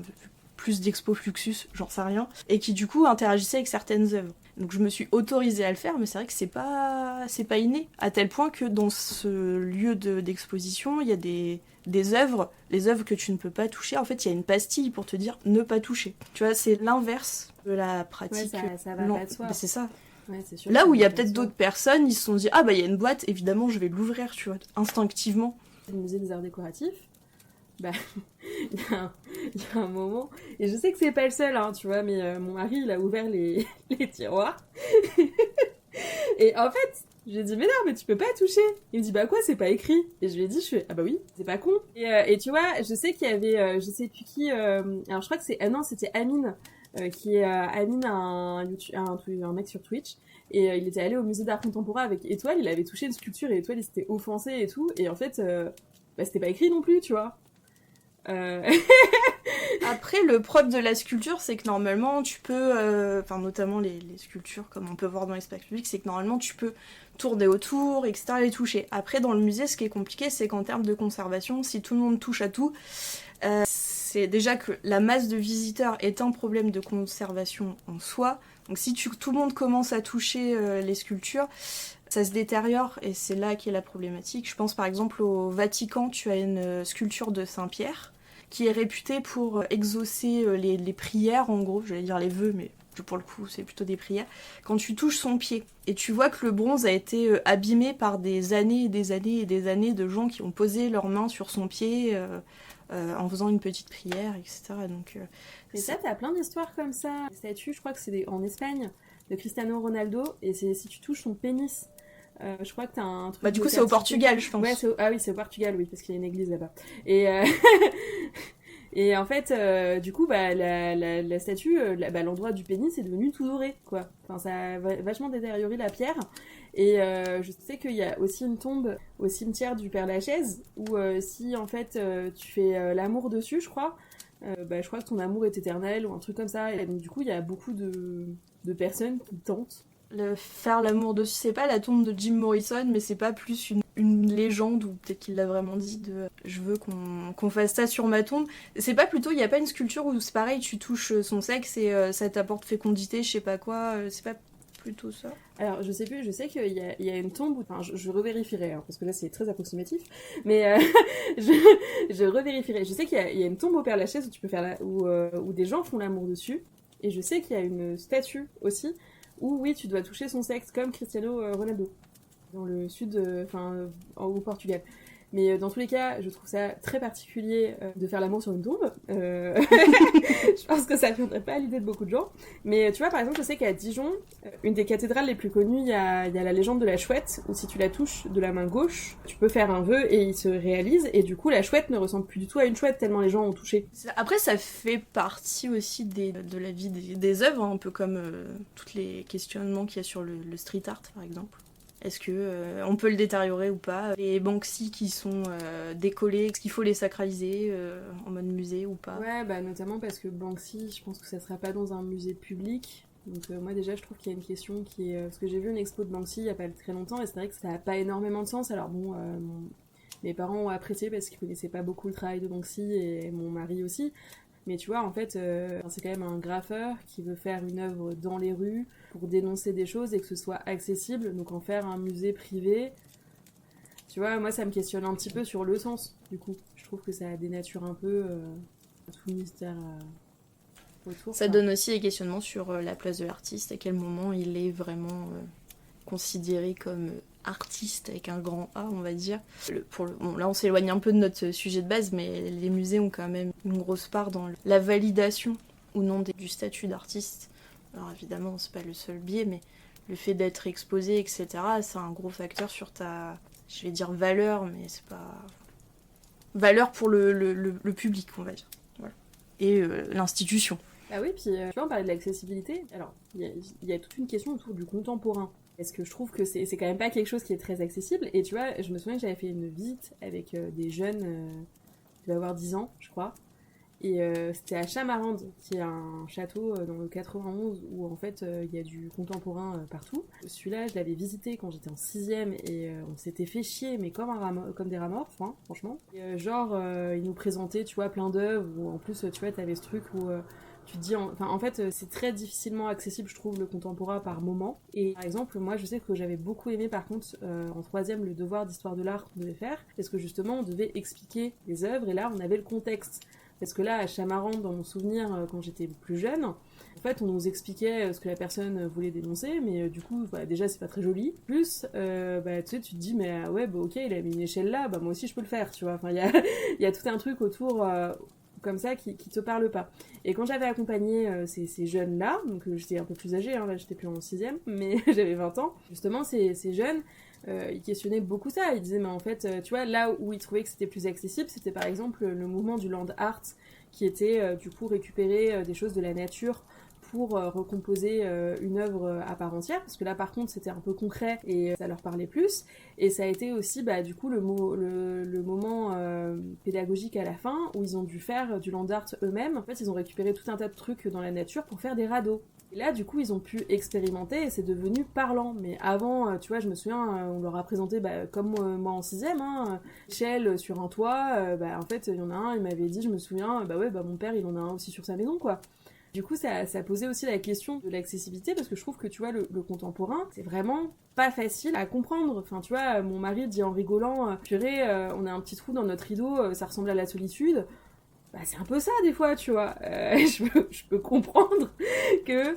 plus d'expo Fluxus, j'en sais rien, et qui du coup interagissaient avec certaines œuvres. Donc je me suis autorisée à le faire, mais c'est vrai que c'est pas inné, à tel point que dans ce lieu d'exposition, il y a des œuvres, les œuvres que tu ne peux pas toucher. En fait, il y a une pastille pour te dire ne pas toucher. Tu vois, c'est l'inverse de la pratique.
Ouais, ça va pas de soi.
C'est ça.
Ouais, c'est sûr,
là où il y a peut-être d'autres personnes, ils se sont dit il y a une boîte, évidemment, je vais l'ouvrir, tu vois, instinctivement.
Le musée des arts décoratifs, il y a un moment, et je sais que c'est pas le seul, hein, tu vois, mais mon mari, il a ouvert les tiroirs. Et en fait, je lui ai dit, mais non, mais tu peux pas toucher. Il me dit, quoi, c'est pas écrit. Et je lui ai dit, oui, c'est pas con. Et tu vois, je sais qu'il y avait, je sais plus qui, alors je crois que c'était Amine, qui est Amine, un mec sur Twitch. Et il était allé au musée d'art contemporain avec Étoile, il avait touché une sculpture et Étoile, il s'était offensé et tout. Et en fait, c'était pas écrit non plus, tu vois.
Après, le propre de la sculpture, c'est que normalement, tu peux, notamment les sculptures, comme on peut voir dans l'espace public, c'est que normalement, tu peux tourner autour, etc., les toucher. Après, dans le musée, ce qui est compliqué, c'est qu'en termes de conservation, si tout le monde touche à tout, c'est déjà que la masse de visiteurs est un problème de conservation en soi. Donc si tout le monde commence à toucher les sculptures, ça se détériore et c'est là qu'est la problématique. Je pense par exemple au Vatican, tu as une sculpture de Saint-Pierre qui est réputée pour exaucer les prières, en gros, j'allais dire les vœux, mais pour le coup c'est plutôt des prières, quand tu touches son pied. Et tu vois que le bronze a été abîmé par des années et des années et des années de gens qui ont posé leurs mains sur son pied en faisant une petite prière, etc. Donc,
et ça, t'as plein d'histoires comme ça. Les statues, je crois que c'est en Espagne, de Cristiano Ronaldo, et c'est si tu touches son pénis. Je crois que t'as un truc.
Bah, du coup, c'est au Portugal, je pense.
Ouais, ah oui, c'est au Portugal, oui, parce qu'il y a une église là-bas. Et, et en fait, du coup, bah, la statue, l'endroit du pénis est devenu tout doré, quoi. Enfin, ça a vachement détérioré la pierre. Et je sais qu'il y a aussi une tombe au cimetière du Père-Lachaise où si en fait tu fais l'amour dessus, je crois, je crois que ton amour est éternel ou un truc comme ça. Et donc du coup, il y a beaucoup de personnes qui tentent.
Faire l'amour dessus, c'est pas la tombe de Jim Morrison, mais c'est pas plus une légende, ou peut-être qu'il l'a vraiment dit, de je veux qu'on fasse ça sur ma tombe. C'est pas plutôt, il y a pas une sculpture où c'est pareil, tu touches son sexe et ça t'apporte fécondité, je sais pas quoi, c'est pas plutôt ça?
Alors, je sais plus, je sais qu'il y a une tombe où... Enfin, je revérifierai, hein, parce que là, c'est très approximatif. Mais je revérifierai. Je sais qu'il y a une tombe au Père-Lachaise où tu peux faire où des gens font l'amour dessus. Et je sais qu'il y a une statue aussi où, oui, tu dois toucher son sexe comme Cristiano Ronaldo. Dans le sud, au Portugal. Mais dans tous les cas, je trouve ça très particulier de faire l'amour sur une tombe. Je pense que ça ne viendrait pas à l'idée de beaucoup de gens. Mais tu vois, par exemple, je sais qu'à Dijon, une des cathédrales les plus connues, il y a la légende de la chouette, où si tu la touches de la main gauche, tu peux faire un vœu et il se réalise. Et du coup, la chouette ne ressemble plus du tout à une chouette, tellement les gens ont touché.
Après, ça fait partie aussi de la vie des œuvres, hein, un peu comme tous les questionnements qu'il y a sur le street art, par exemple. Est-ce que on peut le détériorer ou pas? Les Banksy qui sont décollés, est-ce qu'il faut les sacraliser en mode musée ou pas?
Ouais, bah notamment parce que Banksy, je pense que ça sera pas dans un musée public. Donc moi déjà, je trouve qu'il y a une question qui est... parce que j'ai vu une expo de Banksy il y a pas très longtemps et c'est vrai que ça a pas énormément de sens. Alors bon, mes parents ont apprécié parce qu'ils connaissaient pas beaucoup le travail de Banksy et mon mari aussi. Mais tu vois, en fait, c'est quand même un graffeur qui veut faire une œuvre dans les rues pour dénoncer des choses et que ce soit accessible. Donc en faire un musée privé, tu vois, moi ça me questionne un petit peu sur le sens, du coup. Je trouve que ça dénature un peu tout le mystère autour.
Ça donne aussi des questionnements sur la place de l'artiste, à quel moment il est vraiment considéré comme artiste avec un grand A, on va dire. Bon, là on s'éloigne un peu de notre sujet de base, mais les musées ont quand même une grosse part dans la validation ou non du statut d'artiste. Alors évidemment, c'est pas le seul biais, mais le fait d'être exposé, etc., c'est un gros facteur sur ta, je vais dire valeur, mais c'est pas... valeur pour le public, on va dire. Voilà. Et l'institution.
Ah oui, puis tu vois, on parlait de l'accessibilité. Alors, il y a toute une question autour du contemporain. Parce que je trouve que c'est quand même pas quelque chose qui est très accessible. Et tu vois, je me souviens que j'avais fait une visite avec des jeunes, qui devaient avoir 10 ans, je crois. Et c'était à Chamarande, qui est un château dans le 91 où en fait il y a du contemporain partout. Celui-là, je l'avais visité quand j'étais en 6ème et on s'était fait chier, mais comme des rats morts, hein, franchement. Et, ils nous présentaient, tu vois, plein d'œuvres où en plus, tu vois, t'avais ce truc où... tu te dis, en fait, c'est très difficilement accessible, je trouve, le contemporain par moment. Et par exemple, moi, je sais que j'avais beaucoup aimé, par contre, en 3ème, le devoir d'histoire de l'art qu'on devait faire, parce que justement, on devait expliquer les œuvres, et là, on avait le contexte. Parce que là, à Chamarande, dans mon souvenir, quand j'étais plus jeune, en fait, on nous expliquait ce que la personne voulait dénoncer, mais du coup, déjà, c'est pas très joli. Plus, tu sais, tu te dis, mais ouais, ok, il a mis une échelle là, moi aussi, je peux le faire, tu vois. Enfin, il y a tout un truc autour... comme ça qui te parle pas. Et quand j'avais accompagné ces jeunes-là, donc j'étais un peu plus âgée, hein, là j'étais plus en 6ème, mais j'avais 20 ans, justement ces jeunes, ils questionnaient beaucoup ça, ils disaient mais en fait, tu vois, là où ils trouvaient que c'était plus accessible, c'était par exemple le mouvement du land art, qui était du coup récupérer des choses de la nature pour recomposer une œuvre à part entière, parce que là par contre c'était un peu concret et ça leur parlait plus, et ça a été aussi du coup le moment pédagogique à la fin où ils ont dû faire du land art eux-mêmes. En fait ils ont récupéré tout un tas de trucs dans la nature pour faire des radeaux. Et là, du coup, ils ont pu expérimenter et c'est devenu parlant. Mais avant, tu vois, je me souviens, on leur a présenté, comme moi en sixième, échelle sur un toit. En fait, il y en a un, il m'avait dit, je me souviens, mon père, il en a un aussi sur sa maison, quoi. Du coup, ça posait aussi la question de l'accessibilité parce que je trouve que, tu vois, le contemporain, c'est vraiment pas facile à comprendre. Enfin, tu vois, mon mari dit en rigolant, purée, on a un petit trou dans notre rideau, ça ressemble à la solitude. C'est un peu ça des fois, tu vois. Je peux comprendre que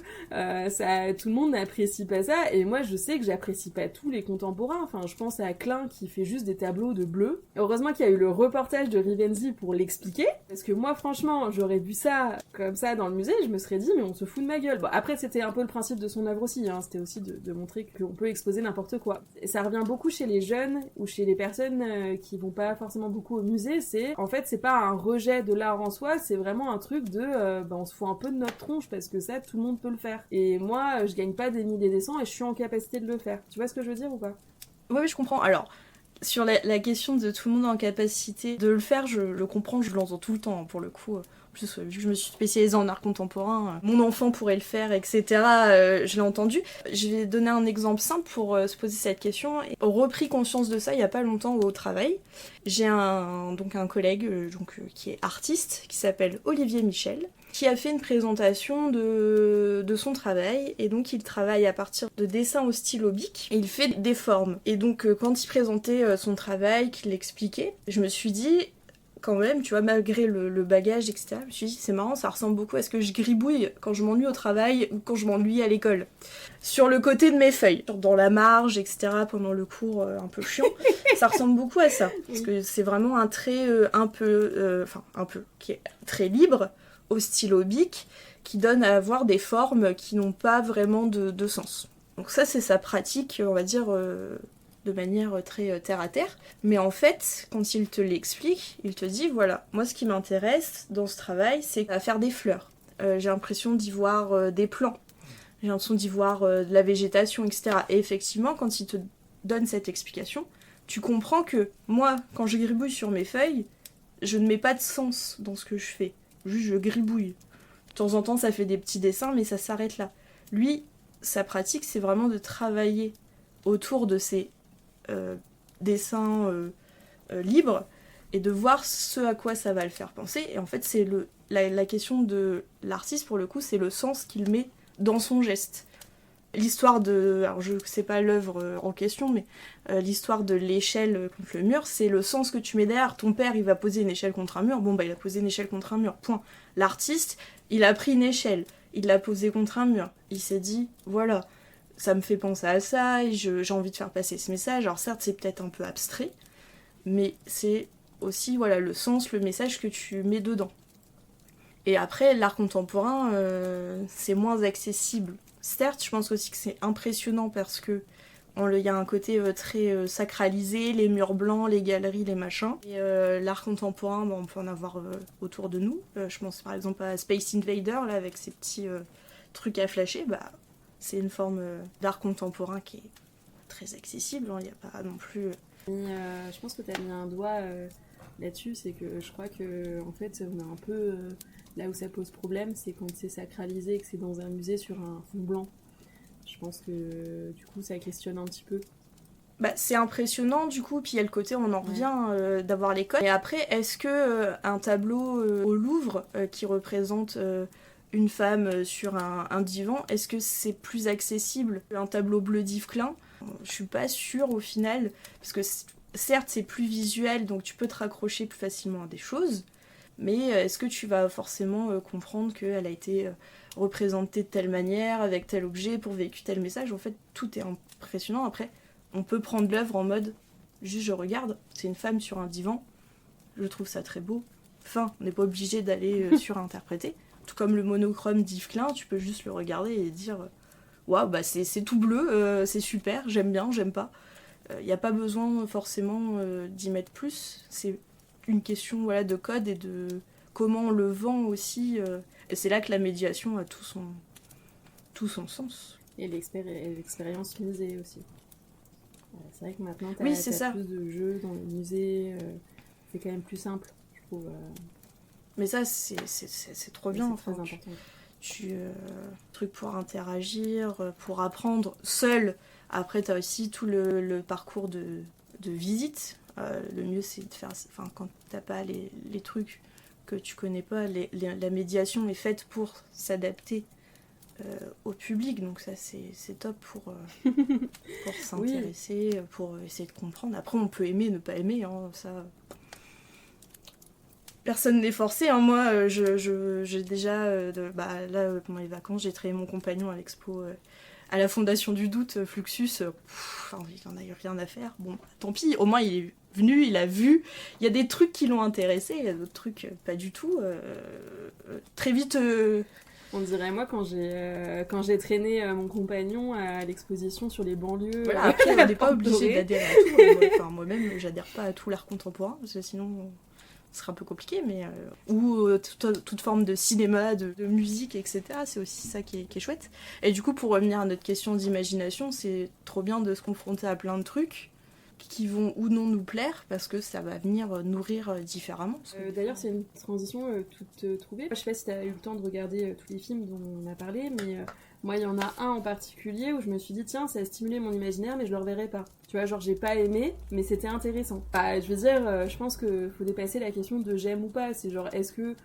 tout le monde n'apprécie pas ça. Et moi, je sais que j'apprécie pas tous les contemporains. Enfin, je pense à Klein qui fait juste des tableaux de bleu. Heureusement qu'il y a eu le reportage de Rivenzi pour l'expliquer. Parce que moi, franchement, j'aurais vu ça comme ça dans le musée, je me serais dit, mais on se fout de ma gueule. Bon, après, c'était un peu le principe de son œuvre aussi. C'était aussi de montrer qu'on peut exposer n'importe quoi. Et ça revient beaucoup chez les jeunes ou chez les personnes qui vont pas forcément beaucoup au musée. En fait, c'est pas un rejet de l'art en soi, c'est vraiment un truc de on se fout un peu de notre tronche parce que ça, tout le monde peut le faire. Et moi, je gagne pas des milliers des cents et je suis en capacité de le faire. Tu vois ce que je veux dire ou pas?
Oui, je comprends. Alors, sur la question de tout le monde en capacité de le faire, je le comprends, je l'entends tout le temps, pour le coup. En plus, vu que je me suis spécialisée en art contemporain, mon enfant pourrait le faire, etc. Je l'ai entendu. Je vais donner un exemple simple pour se poser cette question. J'ai repris conscience de ça il y a pas longtemps au travail. J'ai un collègue qui est artiste, qui s'appelle Olivier Michel, qui a fait une présentation de son travail, et donc il travaille à partir de dessins au stylo bic, et il fait des formes. Et donc quand il présentait son travail, qu'il l'expliquait, je me suis dit, quand même, tu vois, malgré le bagage, etc., je me suis dit, c'est marrant, ça ressemble beaucoup à ce que je gribouille quand je m'ennuie au travail ou quand je m'ennuie à l'école. Sur le côté de mes feuilles, dans la marge, etc., pendant le cours un peu chiant, ça ressemble beaucoup à ça. Parce que c'est vraiment un trait qui est très libre, au stylo bic, qui donne à avoir des formes qui n'ont pas vraiment de sens. Donc ça, c'est sa pratique, on va dire, de manière très terre-à-terre. Mais en fait, quand il te l'explique, il te dit, voilà, moi ce qui m'intéresse dans ce travail, c'est à faire des fleurs. J'ai l'impression d'y voir des plants. J'ai l'impression d'y voir de la végétation, etc. Et effectivement, quand il te donne cette explication, tu comprends que moi, quand je gribouille sur mes feuilles, je ne mets pas de sens dans ce que je fais. Juste, je gribouille. De temps en temps, ça fait des petits dessins, mais ça s'arrête là. Lui, sa pratique, c'est vraiment de travailler autour de ces dessins libres et de voir ce à quoi ça va le faire penser. Et en fait, c'est la question de l'artiste, pour le coup, c'est le sens qu'il met dans son geste. L'histoire de... Alors, je sais pas l'œuvre en question, mais l'histoire de l'échelle contre le mur, c'est le sens que tu mets derrière. Ton père, il va poser une échelle contre un mur. Il a posé une échelle contre un mur, point. L'artiste, il a pris une échelle. Il l'a posée contre un mur. Il s'est dit, voilà, ça me fait penser à ça, et j'ai envie de faire passer ce message. Alors certes, c'est peut-être un peu abstrait, mais c'est aussi, voilà, le sens, le message que tu mets dedans. Et après, l'art contemporain, c'est moins accessible. Certes, je pense aussi que c'est impressionnant parce que il y a un côté très sacralisé, les murs blancs, les galeries, les machins. Et l'art contemporain, on peut en avoir autour de nous. Je pense par exemple à Space Invader, là, avec ses petits trucs à flasher. C'est une forme d'art contemporain qui est très accessible. Il n'y a pas non plus...
je pense que tu as mis un doigt là-dessus, c'est que je crois que en fait, on a un peu... là où ça pose problème, c'est quand c'est sacralisé et que c'est dans un musée sur un fond blanc. Je pense que du coup ça questionne un petit peu.
C'est impressionnant du coup, puis il y a le côté, on en revient d'avoir les codes. Et après, est-ce que un tableau au Louvre qui représente une femme sur un divan, est-ce que c'est plus accessible qu'un tableau bleu d'Yves Klein? Je suis pas sûre au final, parce que certes c'est plus visuel, donc tu peux te raccrocher plus facilement à des choses, mais est-ce que tu vas forcément comprendre qu'elle a été représentée de telle manière, avec tel objet, pour véhiculer tel message? En fait, tout est impressionnant. Après, on peut prendre l'œuvre en mode, juste je regarde, c'est une femme sur un divan, je trouve ça très beau. Enfin, on n'est pas obligé d'aller surinterpréter. Tout comme le monochrome d'Yves Klein, tu peux juste le regarder et dire waouh, c'est tout bleu, c'est super, j'aime bien, j'aime pas. Il n'y a pas besoin forcément d'y mettre plus. C'est une question de code et de comment on le vend aussi. Et c'est là que la médiation a tout son sens.
Et l'expérience musée aussi. C'est vrai que maintenant, t'as plus de jeux dans les musées. C'est quand même plus simple, je trouve.
Mais ça, c'est trop bien.
C'est très important.
trucs pour interagir, pour apprendre seul. Après, tu as aussi tout le parcours de visite. Le mieux, c'est de faire... Enfin, quand tu n'as pas les trucs que tu connais pas, la médiation est faite pour s'adapter au public. Donc ça, c'est top pour s'intéresser, oui. Pour essayer de comprendre. Après, on peut aimer, ne pas aimer. Hein, ça... Personne n'est forcé, hein. Moi j'ai déjà, là pendant les vacances, j'ai traîné mon compagnon à l'expo, à la Fondation du Doute, Fluxus, il n'en a eu rien à faire, bon tant pis, au moins il est venu, il a vu, il y a des trucs qui l'ont intéressé, il y a d'autres trucs pas du tout, très vite...
On dirait moi quand j'ai traîné mon compagnon à l'exposition sur les banlieues.
Voilà, après on n'est pas obligé d'adhérer à tout, moi-même j'adhère pas à tout l'art contemporain, parce que sinon... ce sera un peu compliqué, mais ou toute forme de cinéma, de musique, etc. C'est aussi ça qui est chouette. Et du coup, pour revenir à notre question d'imagination, c'est trop bien de se confronter à plein de trucs qui vont ou non nous plaire, parce que ça va venir nourrir différemment.
D'ailleurs, c'est une transition toute trouvée. Je sais pas si tu as eu le temps de regarder tous les films dont on a parlé, mais moi, il y en a un en particulier où je me suis dit, tiens, ça a stimulé mon imaginaire, mais je le reverrai pas. Tu vois, genre, j'ai pas aimé, mais c'était intéressant. Je veux dire, je pense qu'il faut dépasser la question de j'aime ou pas. C'est genre, est-ce que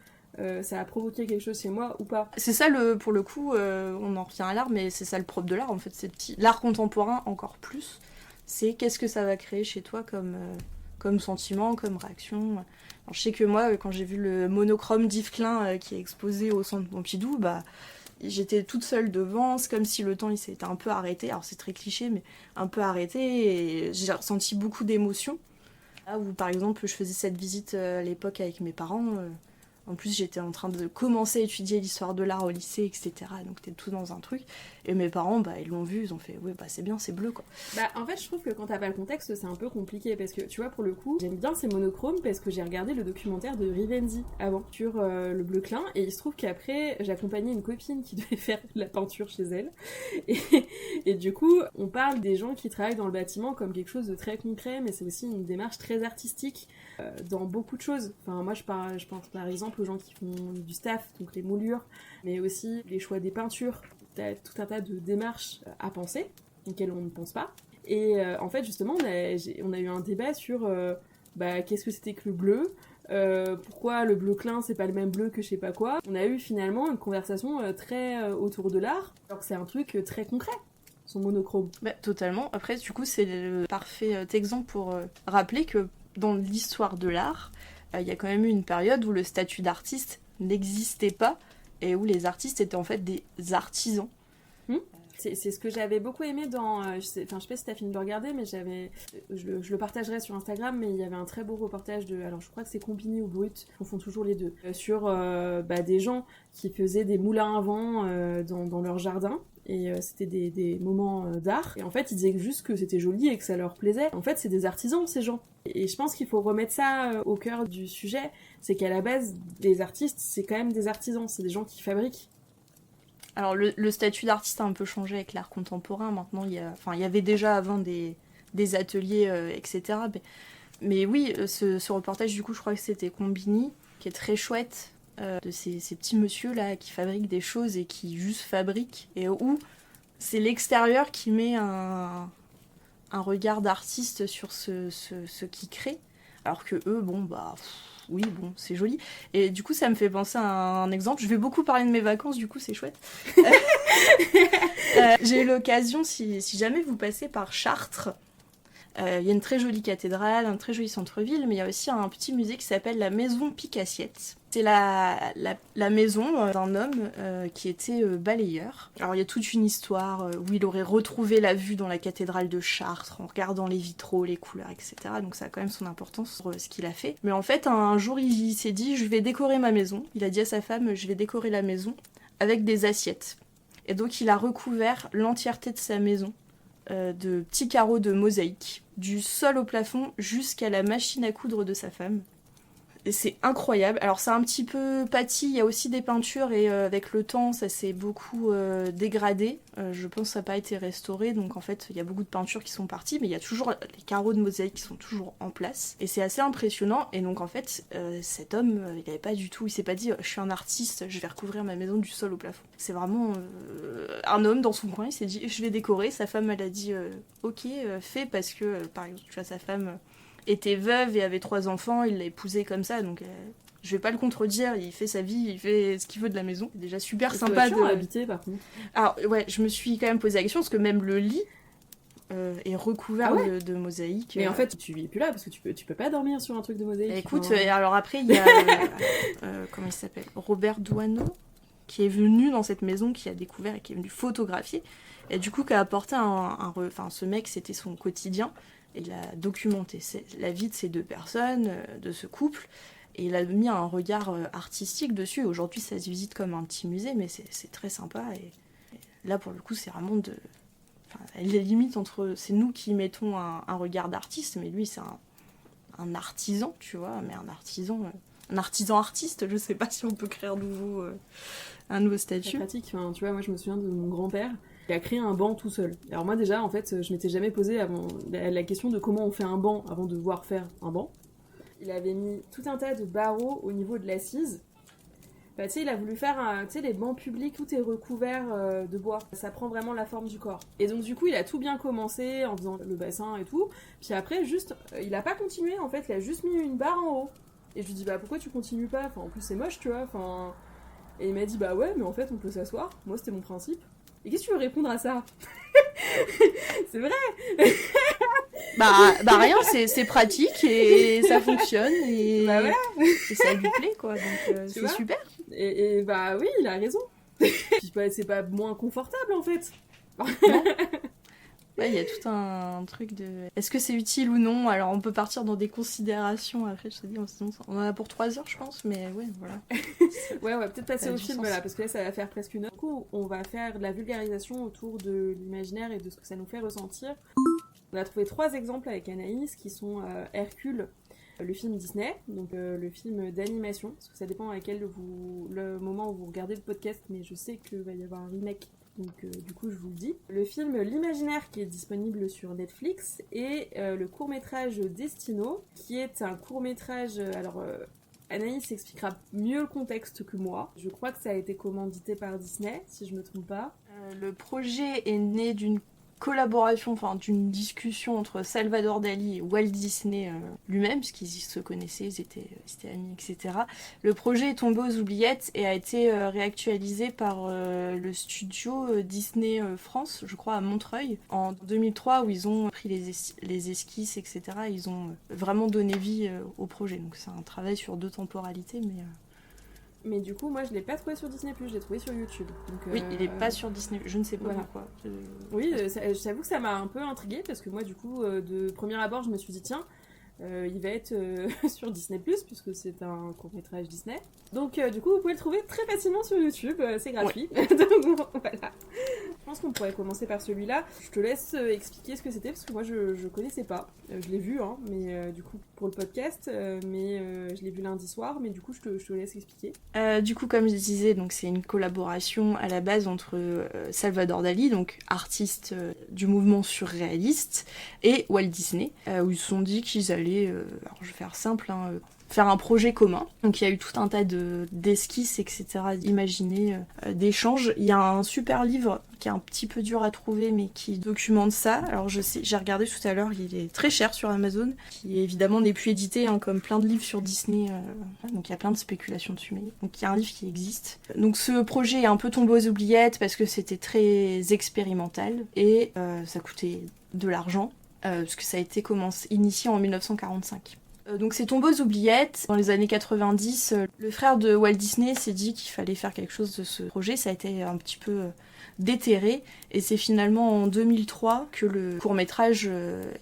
ça a provoqué quelque chose chez moi ou pas?
C'est ça, pour le coup, on en revient à l'art, mais c'est ça le propre de l'art, en fait. L'art contemporain, encore plus, c'est qu'est-ce que ça va créer chez toi comme sentiment, comme réaction. Alors, je sais que moi, quand j'ai vu le monochrome d'Yves Klein qui est exposé au Centre Pompidou, j'étais toute seule devant, c'est comme si le temps il s'était un peu arrêté, alors c'est très cliché, mais un peu arrêté, et j'ai ressenti beaucoup d'émotions. Là où par exemple je faisais cette visite à l'époque avec mes parents, en plus j'étais en train de commencer à étudier l'histoire de l'art au lycée, etc. Donc t'es tout dans un truc, et mes parents ils l'ont vu, ils ont fait ouais c'est bien, c'est bleu quoi.
En fait je trouve que quand t'as pas le contexte c'est un peu compliqué, parce que tu vois pour le coup j'aime bien ces monochromes parce que j'ai regardé le documentaire de Rivenzi avant sur le bleu Klein, et il se trouve qu'après j'accompagnais une copine qui devait faire de la peinture chez elle, et du coup on parle des gens qui travaillent dans le bâtiment comme quelque chose de très concret, mais c'est aussi une démarche très artistique dans beaucoup de choses. Enfin moi je pense par exemple aux gens qui font du staff, donc les moulures, mais aussi les choix des peintures. T'as tout un tas de démarches à penser, auxquelles on ne pense pas. Et en fait, justement, on a eu un débat sur qu'est-ce que c'était que le bleu, pourquoi le bleu Klein, c'est pas le même bleu que je sais pas quoi. On a eu finalement une conversation très autour de l'art, alors que c'est un truc très concret, son monochrome.
Totalement. Après, du coup, c'est le parfait exemple pour rappeler que dans l'histoire de l'art, il y a quand même eu une période où le statut d'artiste n'existait pas, et où les artistes étaient en fait des artisans.
C'est ce que j'avais beaucoup aimé dans... je sais pas si t'as fini de le regarder, mais je le partagerai sur Instagram, mais il y avait un très beau reportage de... Alors je crois que c'est Combini ou Brut, on confond toujours les deux. Sur des gens qui faisaient des moulins à vent dans leur jardin. Et c'était des moments d'art. Et en fait, ils disaient juste que c'était joli et que ça leur plaisait. En fait, c'est des artisans, ces gens. Et je pense qu'il faut remettre ça au cœur du sujet. C'est qu'à la base, les artistes, c'est quand même des artisans. C'est des gens qui fabriquent.
Alors, le statut d'artiste a un peu changé avec l'art contemporain. Maintenant, il y avait déjà avant des ateliers, etc. Mais oui, ce reportage, du coup, je crois que c'était Combini, qui est très chouette. De ces petits monsieur là qui fabriquent des choses et qui juste fabriquent, et où c'est l'extérieur qui met un regard d'artiste sur ce qu'ils créent, alors que eux c'est joli. Et du coup ça me fait penser à un exemple. Je vais beaucoup parler de mes vacances, du coup c'est chouette. J'ai eu l'occasion, si jamais vous passez par Chartres, il y a une très jolie cathédrale, un très joli centre-ville, mais il y a aussi un petit musée qui s'appelle la Maison Picassiette. C'est la maison d'un homme qui était balayeur. Alors il y a toute une histoire où il aurait retrouvé la vue dans la cathédrale de Chartres en regardant les vitraux, les couleurs, etc. Donc ça a quand même son importance pour ce qu'il a fait. Mais en fait, un jour, il s'est dit, je vais décorer ma maison. Il a dit à sa femme, je vais décorer la maison avec des assiettes. Et donc il a recouvert l'entièreté de sa maison de petits carreaux de mosaïque, du sol au plafond jusqu'à la machine à coudre de sa femme. c'est incroyable. Alors c'est un petit peu pâti, il y a aussi des peintures et avec le temps ça s'est beaucoup dégradé. Je pense que ça n'a pas été restauré, donc en fait il y a beaucoup de peintures qui sont parties, mais il y a toujours les carreaux de mosaïque qui sont toujours en place. Et c'est assez impressionnant, et donc en fait cet homme, il avait pas du tout, il s'est pas dit je suis un artiste, je vais recouvrir ma maison du sol au plafond. C'est vraiment un homme dans son coin, il s'est dit je vais décorer. Sa femme elle a dit ok fais, parce que par exemple tu vois sa femme était veuve et avait 3 enfants, il l'a épousée comme ça, donc je vais pas le contredire, il fait sa vie, il fait ce qu'il veut de la maison. C'est déjà super sympa de
habiter par contre.
Alors ouais, je me suis quand même posé la question, parce que même le lit est recouvert de mosaïque.
Mais en fait, tu vis plus là, parce que tu peux pas dormir sur un truc de mosaïque.
Écoute, alors après, il y a... comment il s'appelle, Robert Doisneau, qui est venu dans cette maison, qui a découvert et qui est venu photographier. Et du coup, qui a apporté Enfin, ce mec, c'était son quotidien. Et il a documenté la vie de ces 2 personnes, de ce couple. Et il a mis un regard artistique dessus. Aujourd'hui, ça se visite comme un petit musée, mais c'est très sympa. Et là, pour le coup, c'est vraiment de... Enfin, les limites entre... C'est nous qui mettons un regard d'artiste, mais lui, c'est un artisan, tu vois. Mais un artisan artiste, je sais pas si on peut créer un nouveau statut.
C'est pratique. Enfin, tu vois, moi, je me souviens de mon grand-père qui a créé un banc tout seul. Alors moi, déjà, en fait, je m'étais jamais posé la question de comment on fait un banc avant de voir faire un banc. Il avait mis tout un tas de barreaux au niveau de l'assise. Bah, tu sais, il a voulu faire les bancs publics, tout est recouvert de bois. Ça prend vraiment la forme du corps. Et donc, du coup, il a tout bien commencé en faisant le bassin et tout. Puis après, il a pas continué, en fait, il a juste mis une barre en haut. Et je lui dis, bah pourquoi tu continues pas? Enfin, en plus, c'est moche, tu vois. Enfin... Et il m'a dit, bah ouais, mais en fait, on peut s'asseoir. Moi, c'était mon principe. Et qu'est-ce que tu veux répondre à ça? C'est vrai.
Bah rien, c'est pratique et ça fonctionne et,
bah voilà.
Et ça lui plaît, quoi, donc c'est super.
Et bah oui, il a raison. Puis c'est pas moins confortable en fait.
Non. Ouais, il y a tout un truc de... Est-ce que c'est utile ou non? Alors on peut partir dans des considérations, après je te dis, on en a pour 3 heures je pense, mais ouais, voilà.
Ouais, on va peut-être passer au film, voilà, parce que là ça va faire presque 1 heure. Du coup, on va faire de la vulgarisation autour de l'imaginaire et de ce que ça nous fait ressentir. On a trouvé 3 exemples avec Anaïs qui sont Hercule, le film Disney, donc le film d'animation, parce que ça dépend à le moment où vous regardez le podcast, mais je sais qu'il va y avoir un remake. Donc du coup je vous le dis. Le film L'Imaginaire qui est disponible sur Netflix et le court-métrage Destino qui est un court-métrage... Anaïs expliquera mieux le contexte que moi. Je crois que ça a été commandité par Disney, si je me trompe pas.
Le projet est né d'une collaboration, enfin d'une discussion entre Salvador Dali et Walt Disney lui-même, puisqu'ils se connaissaient, ils étaient amis, etc. Le projet est tombé aux oubliettes et a été réactualisé par le studio Disney France, je crois à Montreuil, en 2003, où ils ont pris les esquisses, etc. Ils ont vraiment donné vie au projet. Donc c'est un travail sur 2 temporalités,
Mais du coup, moi, je l'ai pas trouvé sur Disney+, je l'ai trouvé sur YouTube. Donc,
oui, il est pas sur Disney+, je ne sais pas pourquoi.
Oui, j'avoue que ça m'a un peu intriguée, parce que moi, du coup, de premier abord, je me suis dit, tiens, il va être sur Disney+, puisque c'est un court-métrage Disney. Donc, du coup, vous pouvez le trouver très facilement sur YouTube, c'est gratuit. Ouais. Donc, voilà. Je pense qu'on pourrait commencer par celui-là. Je te laisse expliquer ce que c'était, parce que moi, je connaissais pas. Je l'ai vu, hein, mais du coup, pour le podcast, mais je l'ai vu lundi soir, mais du coup, je te laisse expliquer.
Du coup, comme je disais, donc c'est une collaboration à la base entre Salvador Dali, donc artiste du mouvement surréaliste, et Walt Disney, où ils se sont dit qu'ils allaient, alors je vais faire simple, faire un projet commun. Donc il y a eu tout un tas d'esquisses, etc., imaginées, d'échanges. Il y a un super livre qui est un petit peu dur à trouver, mais qui documente ça. Alors j'ai regardé tout à l'heure, il est très cher sur Amazon, qui évidemment n'est plus édité, comme plein de livres sur Disney. Donc il y a plein de spéculations dessus, mais donc il y a un livre qui existe. Donc ce projet est un peu tombé aux oubliettes parce que c'était très expérimental et ça coûtait de l'argent, parce que ça a été initié en 1945. Donc c'est tombé aux oubliettes. Dans les années 90, le frère de Walt Disney s'est dit qu'il fallait faire quelque chose de ce projet. Ça a été un petit peu déterré. Et c'est finalement en 2003 que le court-métrage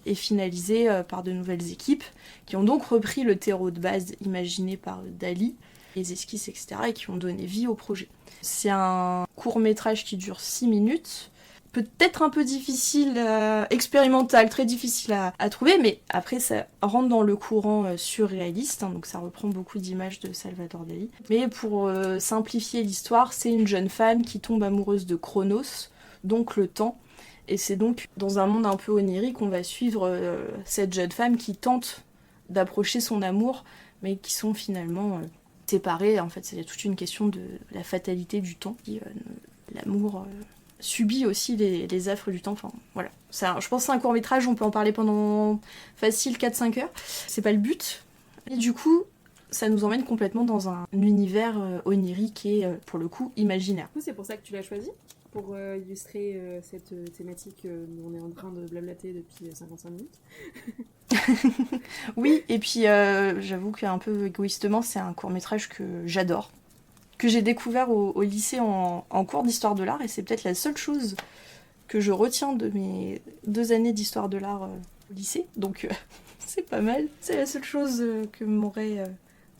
est finalisé par de nouvelles équipes, qui ont donc repris le terreau de base imaginé par Dali, les esquisses, etc., et qui ont donné vie au projet. C'est un court-métrage qui dure 6 minutes. peut-être un peu difficile, expérimental, très difficile à trouver, mais après ça rentre dans le courant surréaliste, hein, donc ça reprend beaucoup d'images de Salvador Dali. Mais pour simplifier l'histoire, c'est une jeune femme qui tombe amoureuse de Chronos, donc le temps, et c'est donc dans un monde un peu onirique qu'on va suivre cette jeune femme qui tente d'approcher son amour, mais qui sont finalement séparés. En fait, c'est toute une question de la fatalité du temps. L'amour subit aussi les affres du temps. Enfin, voilà. Je pense que c'est un court-métrage, on peut en parler pendant facile 4-5 heures. C'est pas le but. Et du coup, ça nous emmène complètement dans un univers onirique et, pour le coup, imaginaire.
Du coup, c'est pour ça que tu l'as choisi pour illustrer cette thématique dont on est en train de blablater depuis 55 minutes.
Oui, et puis j'avoue qu'un peu égoïstement, c'est un court-métrage que j'adore, que j'ai découvert au lycée en cours d'histoire de l'art, et c'est peut-être la seule chose que je retiens de mes 2 années d'histoire de l'art au lycée, donc c'est pas mal. C'est la seule chose que m'aurait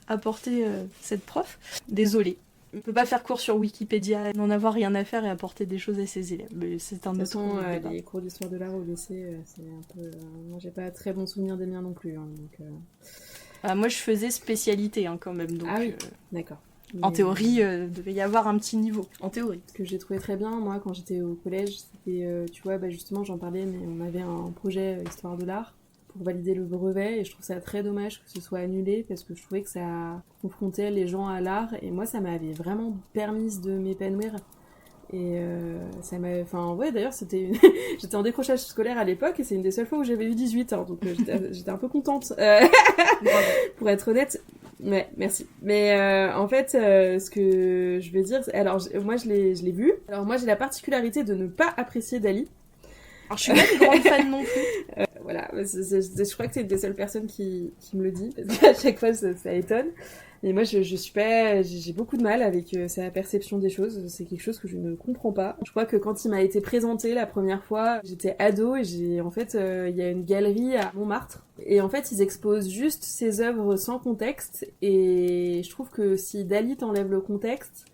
apporté cette prof. Désolée. On peut pas faire cours sur Wikipédia, n'en avoir rien à faire et apporter des choses à ses élèves. Mais c'est un autre débat.
Les cours d'histoire de l'art au lycée, c'est un peu... moi, j'ai pas très bon souvenir des miens non plus. Hein, donc,
moi, je faisais spécialité quand même. Donc,
ah oui, d'accord.
En théorie, devait y avoir un petit niveau. En théorie.
Ce que j'ai trouvé très bien, moi, quand j'étais au collège, c'était... tu vois, justement, j'en parlais, mais on avait un projet histoire de l'art pour valider le brevet, et je trouve ça très dommage que ce soit annulé, parce que je trouvais que ça confrontait les gens à l'art, et moi ça m'avait vraiment permis de m'épanouir, et ça m'a... Enfin ouais, d'ailleurs c'était j'étais en décrochage scolaire à l'époque, et c'est une des seules fois où j'avais eu 18 ans, donc j'étais un peu contente, pour être honnête. Ouais, merci. Mais en fait, ce que je veux dire, alors moi je l'ai vu, alors moi j'ai la particularité de ne pas apprécier Dali.
Alors, je suis pas une grande fan non plus.
Voilà, je crois que t'es une des seules personnes qui me le dit, parce qu'à chaque fois ça étonne. Mais moi je suis pas, j'ai beaucoup de mal avec sa perception des choses, c'est quelque chose que je ne comprends pas. Je crois que quand il m'a été présenté la première fois, j'étais ado, et en fait, il y a une galerie à Montmartre, et en fait ils exposent juste ses œuvres sans contexte, et je trouve que si Dali t'enlève le contexte,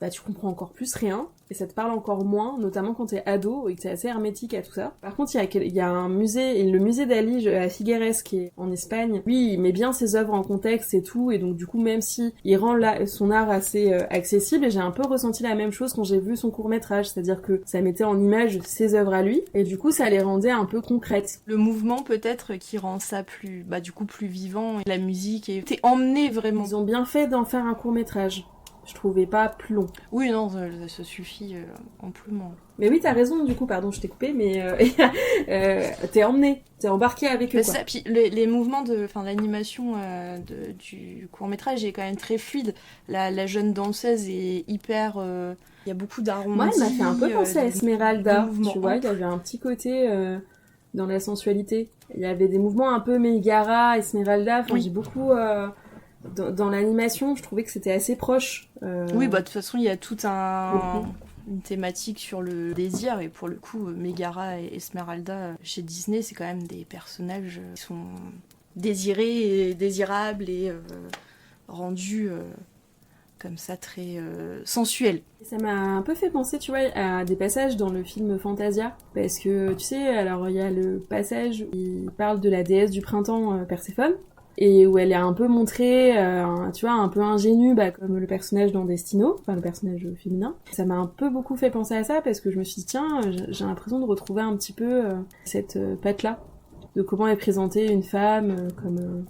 bah tu comprends encore plus rien, et ça te parle encore moins, notamment quand t'es ado et que t'es assez hermétique à tout ça. Par contre, il y a un musée, et le musée Dali à Figueres, qui est en Espagne, lui, il met bien ses œuvres en contexte et tout, et donc du coup, même si il rend son art assez accessible, et j'ai un peu ressenti la même chose quand j'ai vu son court-métrage, c'est-à-dire que ça mettait en image ses œuvres à lui, et du coup, ça les rendait un peu concrètes.
Le mouvement, peut-être, qui rend ça plus, du coup, plus vivant, et la musique, et t'es emmené vraiment.
Ils ont bien fait d'en faire un court-métrage. Je trouvais pas plus long.
Oui, non, ça suffit amplement.
Mais oui, t'as raison, du coup, pardon, je t'ai coupé, mais t'es emmené, t'es embarqué avec eux, quoi.
Ça, puis les mouvements l'animation du court-métrage est quand même très fluide. La jeune danseuse est hyper... Il y a beaucoup d'arrondis.
Moi, elle m'a fait un peu penser à Esmeralda, tu vois, il y avait un petit côté dans la sensualité. Il y avait des mouvements un peu Megara, Esmeralda, enfin, oui. J'ai beaucoup... Dans l'animation, je trouvais que c'était assez proche.
Oui, de toute façon, il y a toute une thématique sur le désir, et pour le coup, Megara et Esmeralda, chez Disney, c'est quand même des personnages qui sont désirés et désirables et rendus comme ça très sensuels.
Ça m'a un peu fait penser, tu vois, à des passages dans le film Fantasia, parce que, tu sais, alors il y a le passage où il parle de la déesse du printemps, Perséphone, et où elle est un peu montrée, tu vois, un peu ingénue, comme le personnage dans Destino, enfin le personnage féminin. Ça m'a un peu beaucoup fait penser à ça, parce que je me suis dit, tiens, j'ai l'impression de retrouver un petit peu cette patte-là, de comment est présentée une femme comme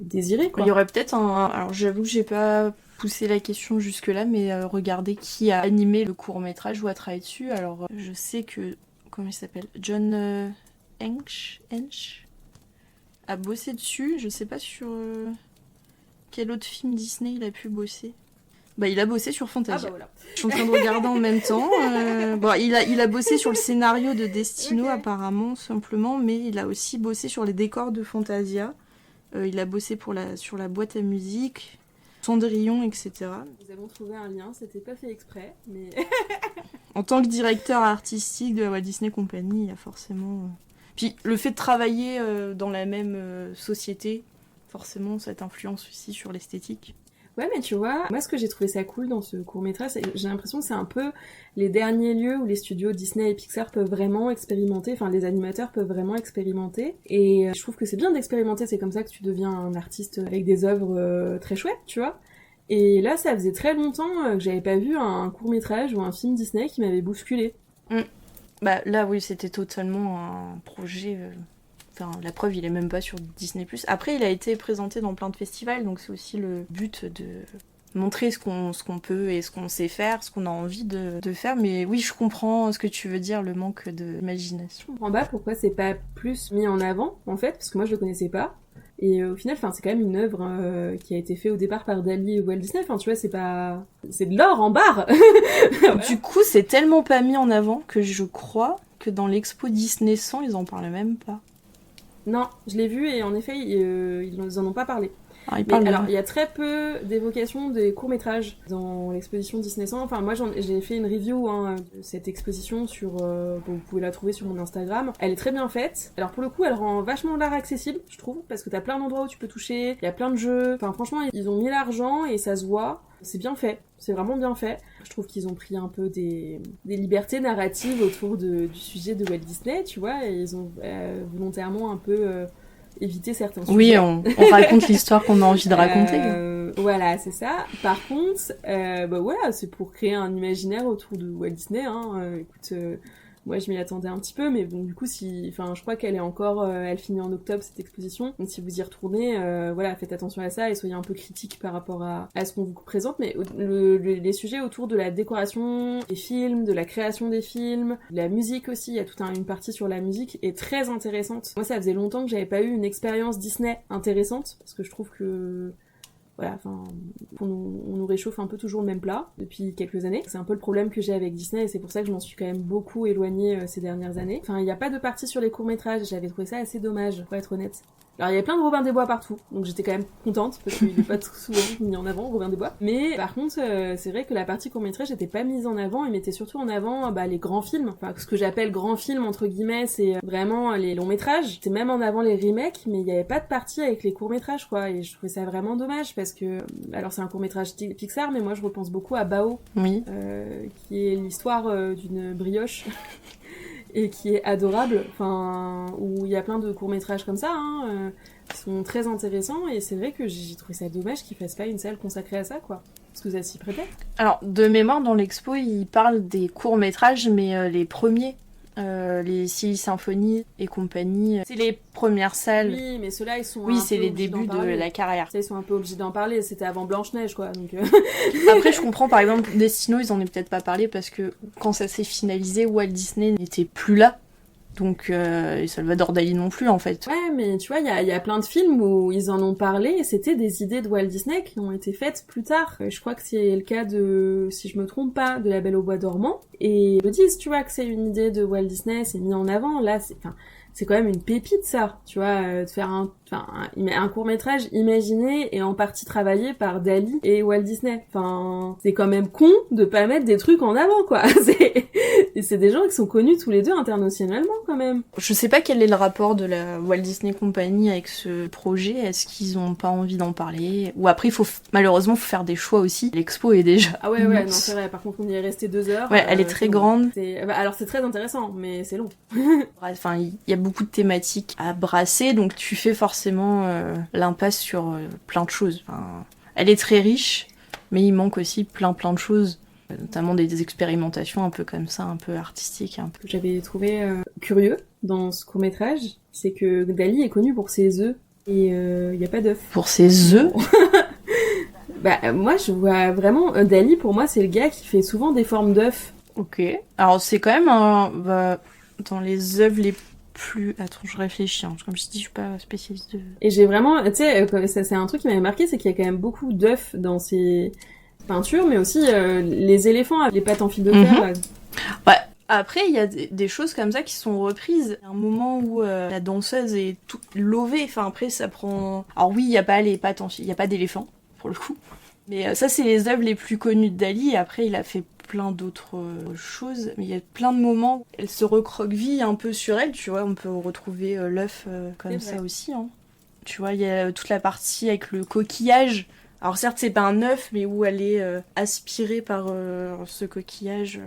désirée, quoi.
Il y aurait peut-être alors j'avoue que j'ai pas poussé la question jusque-là, mais regardez qui a animé le court-métrage ou a travaillé dessus. Alors je sais que, comment il s'appelle, John Hench a bossé dessus. Je sais pas sur quel autre film Disney il a pu bosser. Il a bossé sur Fantasia.
Voilà.
Je suis en train de regarder en même temps. Il a bossé sur le scénario de Destino, okay, apparemment, simplement, mais il a aussi bossé sur les décors de Fantasia. Il a bossé sur la boîte à musique, Cendrillon, etc.
Nous avons trouvé un lien, c'était pas fait exprès, mais...
En tant que directeur artistique de la Walt Disney Company, il y a forcément... Puis le fait de travailler dans la même société, forcément, ça t'influence aussi sur l'esthétique.
Ouais, mais tu vois, moi ce que j'ai trouvé ça cool dans ce court-métrage, j'ai l'impression que c'est un peu les derniers lieux où les studios Disney et Pixar peuvent vraiment expérimenter, enfin les animateurs peuvent vraiment expérimenter. Et je trouve que c'est bien d'expérimenter, c'est comme ça que tu deviens un artiste avec des œuvres très chouettes, tu vois. Et là, ça faisait très longtemps que j'avais pas vu un court-métrage ou un film Disney qui m'avait bousculé.
Bah là, oui, c'était totalement un projet... Enfin, la preuve, il est même pas sur Disney+. Après, il a été présenté dans plein de festivals, donc c'est aussi le but de montrer ce qu'on peut et ce qu'on sait faire, ce qu'on a envie de faire. Mais oui, je comprends ce que tu veux dire, le manque d'imagination.
Je comprends pas pourquoi c'est pas plus mis en avant, en fait, parce que moi je le connaissais pas. Et au final, c'est quand même une œuvre qui a été faite au départ par Dali et Walt Disney. Enfin, tu vois, c'est de l'or en barre. Voilà.
Du coup, c'est tellement pas mis en avant que je crois que dans l'expo Disney 100, ils en parlent même pas.
Non, je l'ai vu et en effet, ils en ont pas parlé.
Alors,
Il y a très peu d'évocations des courts-métrages dans l'exposition Disney 100. Enfin, moi, j'ai fait une review de cette exposition sur... vous pouvez la trouver sur mon Instagram. Elle est très bien faite. Alors, pour le coup, elle rend vachement l'art accessible, je trouve, parce que t'as plein d'endroits où tu peux toucher, il y a plein de jeux. Enfin, franchement, ils ont mis l'argent et ça se voit. C'est bien fait. C'est vraiment bien fait. Je trouve qu'ils ont pris un peu des libertés narratives autour du sujet de Walt Disney, tu vois, et ils ont volontairement un peu... éviter certains sujets.
Oui, on raconte l'histoire qu'on a envie de raconter.
Voilà, c'est ça. Par contre, bah voilà, c'est pour créer un imaginaire autour de Walt Disney. Écoute, moi je m'y attendais un petit peu, mais bon, du coup, je crois qu'elle est encore, elle finit en octobre cette exposition. Donc si vous y retournez, voilà, faites attention à ça et soyez un peu critique par rapport à ce qu'on vous présente. Mais les sujets autour de la décoration des films, de la création des films, de la musique aussi, il y a toute une partie sur la musique est très intéressante. Moi, ça faisait longtemps que j'avais pas eu une expérience Disney intéressante parce que je trouve que voilà, enfin, on nous réchauffe un peu toujours le même plat depuis quelques années. C'est un peu le problème que j'ai avec Disney et c'est pour ça que je m'en suis quand même beaucoup éloignée ces dernières années. Enfin, il n'y a pas de partie sur les courts-métrages, j'avais trouvé ça assez dommage, pour être honnête. Alors, il y avait plein de Robin des Bois partout, donc j'étais quand même contente, parce qu'il n'est pas souvent mis en avant, Robin des Bois. Mais par contre, c'est vrai que la partie court-métrage n'était pas mise en avant, et mettait surtout en avant les grands films. Enfin, ce que j'appelle grands films, entre guillemets, c'est vraiment les longs métrages. C'était même en avant les remakes, mais il n'y avait pas de partie avec les courts-métrages, quoi. Et je trouvais ça vraiment dommage, parce que... Alors, c'est un court-métrage Pixar, mais moi, je repense beaucoup à Bao,
oui.
Qui est l'histoire d'une brioche... et qui est adorable, enfin, où il y a plein de courts-métrages comme ça, qui sont très intéressants, et c'est vrai que j'ai trouvé ça dommage qu'ils fassent pas une salle consacrée à ça, quoi. Parce que ça s'y prêtait.
Alors, de mémoire, dans l'expo, ils parlent des courts-métrages, mais les premiers, les Silly Symphony et compagnie, c'est les premières salles.
Oui, mais ceux-là, ils sont
oui, c'est les débuts de la carrière.
Ça, ils sont un peu obligés d'en parler, c'était avant Blanche-Neige, quoi, donc...
Après, je comprends, par exemple, Destino, ils en ont peut-être pas parlé, parce que quand ça s'est finalisé, Walt Disney n'était plus là. Donc, et Salvador Dali non plus, en fait.
Ouais, mais tu vois, il y a plein de films où ils en ont parlé, et c'était des idées de Walt Disney qui ont été faites plus tard. Je crois que c'est le cas de, si je me trompe pas, de La Belle au Bois dormant. Et ils le disent, tu vois, que c'est une idée de Walt Disney, c'est mis en avant. Là, c'est quand même une pépite, ça, tu vois, de faire un court-métrage imaginé et en partie travaillé par Dali et Walt Disney. Enfin, c'est quand même con de pas mettre des trucs en avant, quoi. C'est des gens qui sont connus tous les deux internationalement, quand même.
Je sais pas quel est le rapport de la Walt Disney Company avec ce projet. Est-ce qu'ils ont pas envie d'en parler? Ou après, malheureusement, faut faire des choix aussi. L'expo est déjà...
Ah ouais, non, c'est vrai. Par contre, on y est resté 2 heures.
Ouais, elle est très grande.
Alors, c'est très intéressant, mais c'est long.
Enfin, il y a beaucoup de thématiques à brasser, donc tu fais forcément l'impasse sur plein de choses. Enfin, elle est très riche, mais il manque aussi plein de choses, notamment des expérimentations un peu comme ça, un peu artistiques. Un peu.
J'avais trouvé curieux dans ce court-métrage, c'est que Dali est connu pour ses œufs, et il n'y a pas d'œufs.
Pour ses œufs?
Moi, je vois vraiment... Dali, pour moi, c'est le gars qui fait souvent des formes d'œufs.
Ok. Alors, c'est quand même dans les œuvres les plus... Attends, je réfléchis. Comme je dis, je suis pas spécialiste de...
Et j'ai vraiment... Tu sais, ça, c'est un truc qui m'avait marqué, c'est qu'il y a quand même beaucoup d'œufs dans ces peintures, mais aussi les éléphants avec les pattes en fil de fer. Là.
Ouais. Après, il y a des choses comme ça qui sont reprises. Il y a un moment où la danseuse est toute lovée. Enfin, après, ça prend... Alors oui, il n'y a pas les pattes en fil... Il n'y a pas d'éléphant, pour le coup. Mais ça, c'est les œuvres les plus connues de Dali. Et après, il a fait plein d'autres choses, mais il y a plein de moments où elle se recroqueville un peu sur elle, tu vois, on peut retrouver l'œuf comme ça aussi, hein. Tu vois, il y a toute la partie avec le coquillage Alors certes, c'est pas un œuf, mais où elle est aspirée par ce coquillage.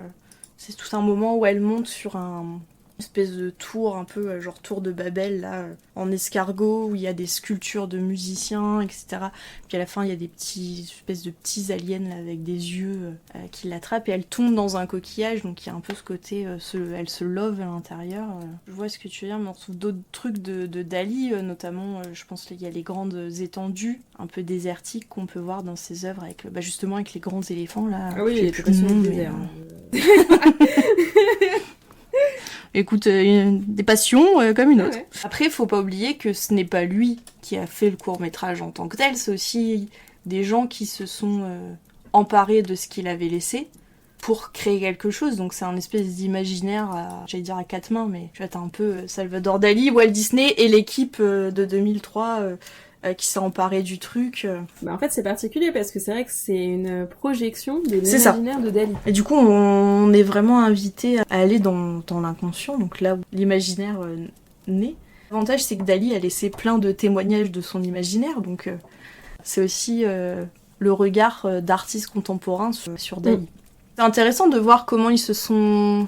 C'est tout un moment où elle monte sur une espèce de tour, un peu genre tour de Babel, là, en escargot, où il y a des sculptures de musiciens, etc. Puis à la fin, il y a des espèces de petits aliens là, avec des yeux qui l'attrapent, et elle tombe dans un coquillage, donc il y a un peu ce côté, elle se love à l'intérieur. Je vois ce que tu veux dire, mais on trouve d'autres trucs de Dali, notamment, je pense qu'il y a les grandes étendues, un peu désertiques, qu'on peut voir dans ses œuvres, avec, justement avec les grands éléphants, là.
Ah oui, il était passionné de désert.
Écoute, des passions comme une autre.
Ouais.
Après, faut pas oublier que ce n'est pas lui qui a fait le court-métrage en tant que tel, c'est aussi des gens qui se sont emparés de ce qu'il avait laissé pour créer quelque chose. Donc c'est un espèce d'imaginaire, j'allais dire à quatre mains, mais tu vois, t'as un peu Salvador Dali, Walt Disney et l'équipe de 2003 qui s'est emparée du truc.
Bah en fait, c'est particulier parce que c'est vrai que c'est une projection de
C'est ça.
l'imaginaire de Dali.
Et du coup, on est vraiment invité à aller dans l'inconscient, donc là où l'imaginaire naît. L'avantage, c'est que Dali a laissé plein de témoignages de son imaginaire, donc c'est aussi le regard d'artistes contemporains sur Dali. C'est intéressant de voir comment ils se sont...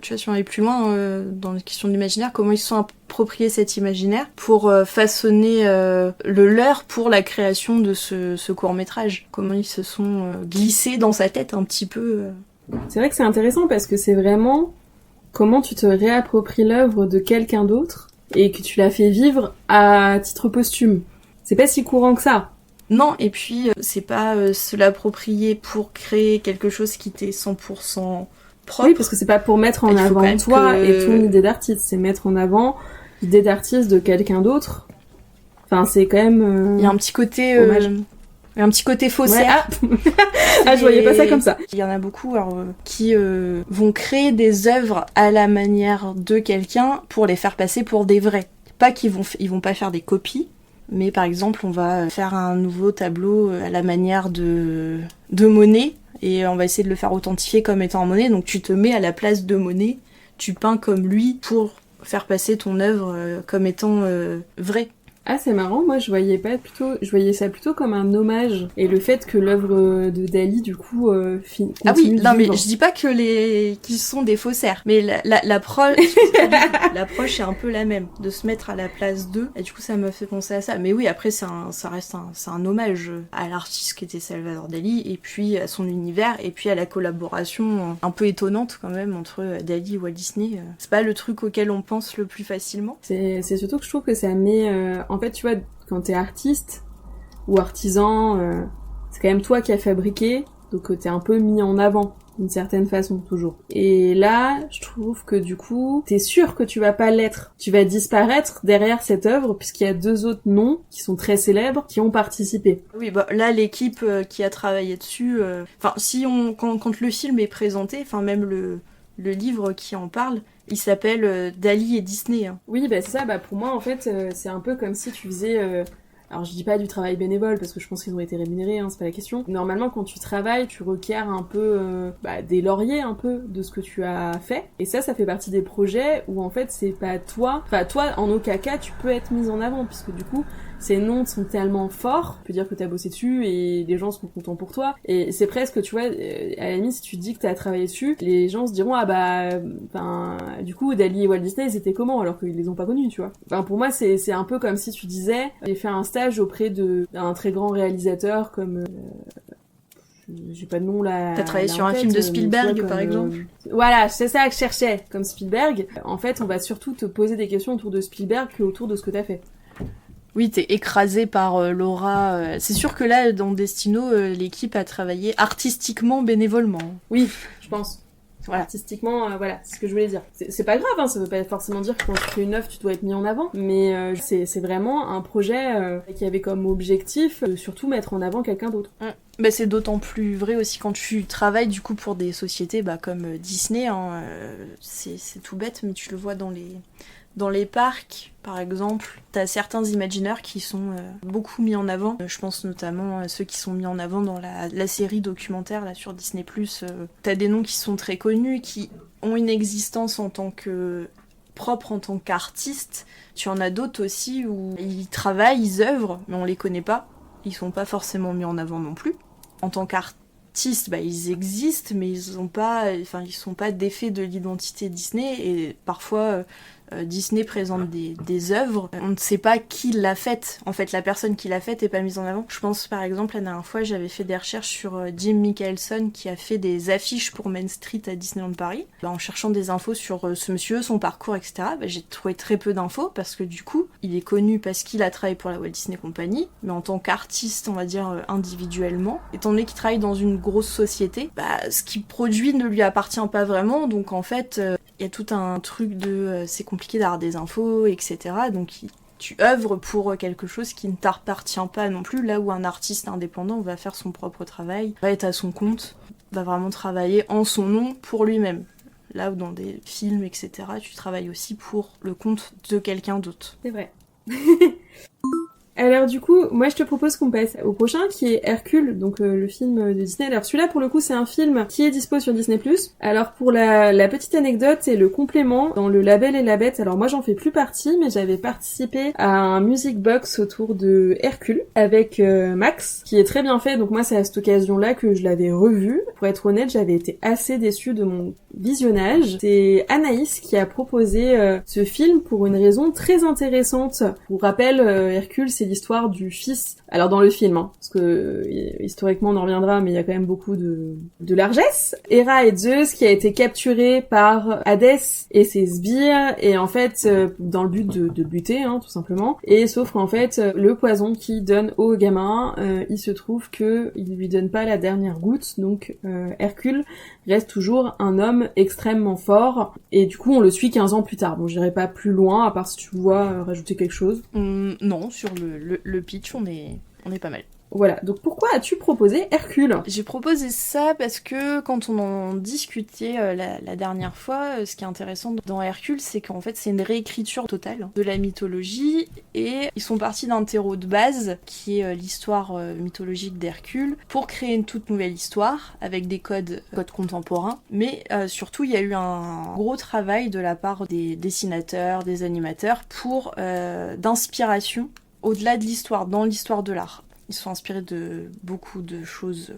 tu vois, si on est plus loin dans la question de l'imaginaire, comment ils se sont appropriés cet imaginaire pour façonner le leur pour la création de ce court-métrage. Comment ils se sont glissés dans sa tête un petit peu.
C'est vrai que c'est intéressant parce que c'est vraiment comment tu te réappropries l'œuvre de quelqu'un d'autre et que tu la fais vivre à titre posthume. C'est pas si courant que ça.
Non, et puis c'est pas se l'approprier pour créer quelque chose qui t'est 100% propre.
Oui, parce que c'est pas pour mettre en avant toi et ton idée d'artiste, c'est mettre en avant l'idée d'artiste de quelqu'un d'autre. Enfin, c'est quand même...
Il y a un petit côté... un petit côté faussaire.
Ouais, ah, je voyais pas ça comme ça.
Il y en a beaucoup qui vont créer des œuvres à la manière de quelqu'un pour les faire passer pour des vrais. Pas ils vont pas faire des copies, mais par exemple, on va faire un nouveau tableau à la manière de Monet, et on va essayer de le faire authentifier comme étant Monet. Donc tu te mets à la place de Monet, tu peins comme lui pour faire passer ton œuvre comme étant vraie.
Ah, c'est marrant, moi je voyais ça plutôt comme un hommage. Et le fait que l'œuvre de Dali, du coup, continue
Ah oui, non,
de
mais
vivre.
je dis pas que qu'ils sont des faussaires, mais l'approche est un peu la même, de se mettre à la place d'eux, et du coup ça me fait penser à ça. Mais oui, après c'est un hommage à l'artiste qui était Salvador Dali, et puis à son univers, et puis à la collaboration un peu étonnante quand même entre Dali et Walt Disney. C'est pas le truc auquel on pense le plus facilement.
C'est surtout que je trouve que ça met... En fait, tu vois, quand t'es artiste ou artisan, c'est quand même toi qui as fabriqué, donc t'es un peu mis en avant, d'une certaine façon, toujours. Et là, je trouve que du coup, t'es sûr que tu vas pas l'être. Tu vas disparaître derrière cette œuvre, puisqu'il y a deux autres noms qui sont très célèbres, qui ont participé.
Oui, bah là, l'équipe qui a travaillé dessus... Enfin, quand le film est présenté, enfin même le livre qui en parle, il s'appelle Dali et Disney. Hein.
Oui, bah c'est ça. Bah pour moi, en fait, c'est un peu comme si tu faisais... Alors je dis pas du travail bénévole, parce que je pense qu'ils ont été rémunérés, hein, c'est pas la question. Normalement, quand tu travailles, tu requiers un peu des lauriers, un peu, de ce que tu as fait. Et ça fait partie des projets où, en fait, c'est pas toi... Enfin, toi, en aucun cas, tu peux être mise en avant, puisque du coup... Ces noms sont tellement forts, tu peux dire que t'as bossé dessus et les gens seront contents pour toi. Et c'est presque, tu vois, à la limite, si tu dis que t'as travaillé dessus, les gens se diront, ah bah, du coup, Dali et Walt Disney, ils étaient comment alors qu'ils les ont pas connus, tu vois. Enfin, pour moi, c'est un peu comme si tu disais, j'ai fait un stage auprès d'un très grand réalisateur comme... j'ai pas de nom là.
T'as travaillé sur un film de Spielberg, par exemple.
Voilà, c'est ça que je cherchais, comme Spielberg. En fait, on va surtout te poser des questions autour de Spielberg qu'autour de ce que t'as fait.
Oui, t'es écrasé par l'aura. C'est sûr que là, dans Destino, l'équipe a travaillé artistiquement, bénévolement.
Oui, je pense.
Voilà.
Artistiquement, voilà, c'est ce que je voulais dire. C'est pas grave, hein, ça veut pas forcément dire que quand tu fais une œuvre, tu dois être mis en avant. Mais c'est vraiment un projet qui avait comme objectif de surtout mettre en avant quelqu'un d'autre.
Bah, c'est d'autant plus vrai aussi quand tu travailles du coup pour des sociétés comme Disney. Hein, c'est tout bête, mais tu le vois dans les parcs, par exemple, t'as certains imagineurs qui sont beaucoup mis en avant. Je pense notamment à ceux qui sont mis en avant dans la série documentaire là, sur Disney+. T'as des noms qui sont très connus, qui ont une existence en tant que propre en tant qu'artistes. Tu en as d'autres aussi où ils travaillent, ils œuvrent, mais on les connaît pas. ils sont pas forcément mis en avant non plus. En tant qu'artistes, ils existent, mais ils sont pas défaits de l'identité Disney, et parfois Disney présente des œuvres, on ne sait pas qui l'a faite. En fait, la personne qui l'a faite n'est pas mise en avant. Je pense par exemple, la dernière fois, j'avais fait des recherches sur Jim Michelson qui a fait des affiches pour Main Street à Disneyland Paris. En cherchant des infos sur ce monsieur, son parcours, etc., j'ai trouvé très peu d'infos parce que du coup, il est connu parce qu'il a travaillé pour la Walt Disney Company, mais en tant qu'artiste, on va dire individuellement, étant donné qu'il travaille dans une grosse société, ce qu'il produit ne lui appartient pas vraiment, donc en fait, il y a tout un truc de c'est compliqué d'avoir des infos, etc. Donc tu œuvres pour quelque chose qui ne t'appartient pas non plus, là où un artiste indépendant va faire son propre travail, va être à son compte, va vraiment travailler en son nom pour lui-même. Là où dans des films, etc., tu travailles aussi pour le compte de quelqu'un d'autre.
C'est vrai. Alors du coup, moi je te propose qu'on passe au prochain qui est Hercule, donc le film de Disney. Alors celui-là pour le coup c'est un film qui est dispo sur Disney+. Alors pour la petite anecdote et le complément, dans le La Belle et la Bête, alors moi j'en fais plus partie, mais j'avais participé à un music box autour de Hercule avec Max, qui est très bien fait, donc moi c'est à cette occasion-là que je l'avais revu. Pour être honnête, j'avais été assez déçue de mon visionnage. C'est Anaïs qui a proposé ce film pour une raison très intéressante. Pour rappel, Hercule c'est l'histoire du fils, alors dans le film, parce que historiquement on en reviendra, mais il y a quand même beaucoup de largesse. Héra et Zeus qui a été capturé par Hadès et ses sbires, et en fait dans le but de buter, tout simplement. Et sauf qu'en fait le poison qu'il donne au gamin, il se trouve que il lui donne pas la dernière goutte, donc Hercule reste toujours un homme extrêmement fort, et du coup on le suit 15 ans plus tard. Bon, j'irai pas plus loin, à part si tu vois rajouter quelque chose.
Non, sur le pitch, on est pas mal.
Voilà, donc pourquoi as-tu proposé Hercule ?
J'ai proposé ça parce que quand on en discutait la dernière fois, ce qui est intéressant dans Hercule, c'est qu'en fait c'est une réécriture totale de la mythologie, et ils sont partis d'un terreau de base qui est l'histoire mythologique d'Hercule pour créer une toute nouvelle histoire avec des codes contemporains, mais surtout il y a eu un gros travail de la part des dessinateurs, des animateurs pour d'inspiration au-delà de l'histoire, dans l'histoire de l'art. Ils sont inspirés de beaucoup de choses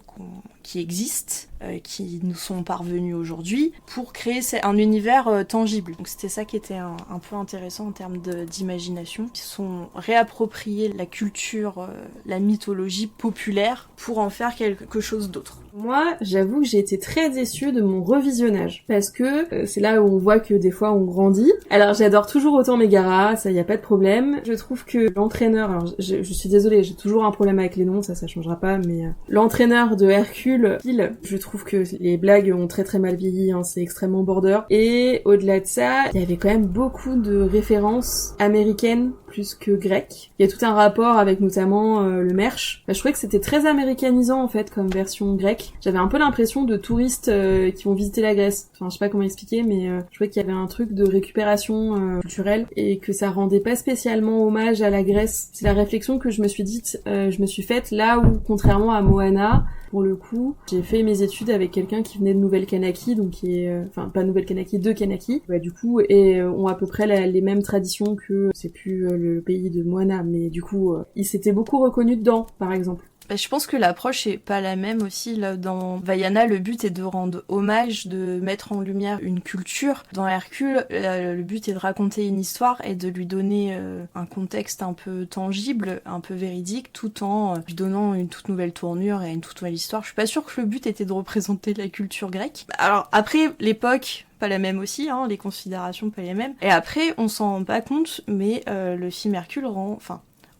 qui existent, qui nous sont parvenues aujourd'hui, pour créer un univers tangible. Donc c'était ça qui était un peu intéressant en termes d'imagination. Ils se sont réappropriés la culture, la mythologie populaire pour en faire quelque chose d'autre.
Moi, j'avoue que j'ai été très déçue de mon revisionnage, parce que c'est là où on voit que des fois on grandit. Alors j'adore toujours autant Megara, ça y a pas de problème. Je trouve que l'entraîneur, alors je suis désolée, j'ai toujours un problème avec les noms, ça changera pas, mais l'entraîneur de Hercule, Phil, je trouve que les blagues ont très très mal vieilli, c'est extrêmement border. Et au-delà de ça, il y avait quand même beaucoup de références américaines plus que grecques. Il y a tout un rapport avec notamment le merch. Je trouvais que c'était très américanisant en fait comme version grecque. J'avais un peu l'impression de touristes qui vont visiter la Grèce. Enfin, je sais pas comment expliquer, mais je trouvais qu'il y avait un truc de récupération culturelle et que ça rendait pas spécialement hommage à la Grèce. C'est la réflexion que je me suis faite là où, contrairement à Moana, pour le coup, j'ai fait mes études avec quelqu'un qui venait de Nouvelle-Kanaki, donc qui est, enfin pas Nouvelle-Kanaki, de Kanaki, du coup, et ont à peu près les mêmes traditions que, c'est plus le pays de Moana, mais du coup, ils s'étaient beaucoup reconnus dedans, par exemple.
Je pense que l'approche est pas la même aussi. Là, dans Vaiana, le but est de rendre hommage, de mettre en lumière une culture. Dans Hercule, le but est de raconter une histoire et de lui donner un contexte un peu tangible, un peu véridique, tout en lui donnant une toute nouvelle tournure et une toute nouvelle histoire. Je suis pas sûre que le but était de représenter la culture grecque. Alors après, l'époque, pas la même aussi, les considérations pas les mêmes. Et après, on s'en rend pas compte, mais le film Hercule rend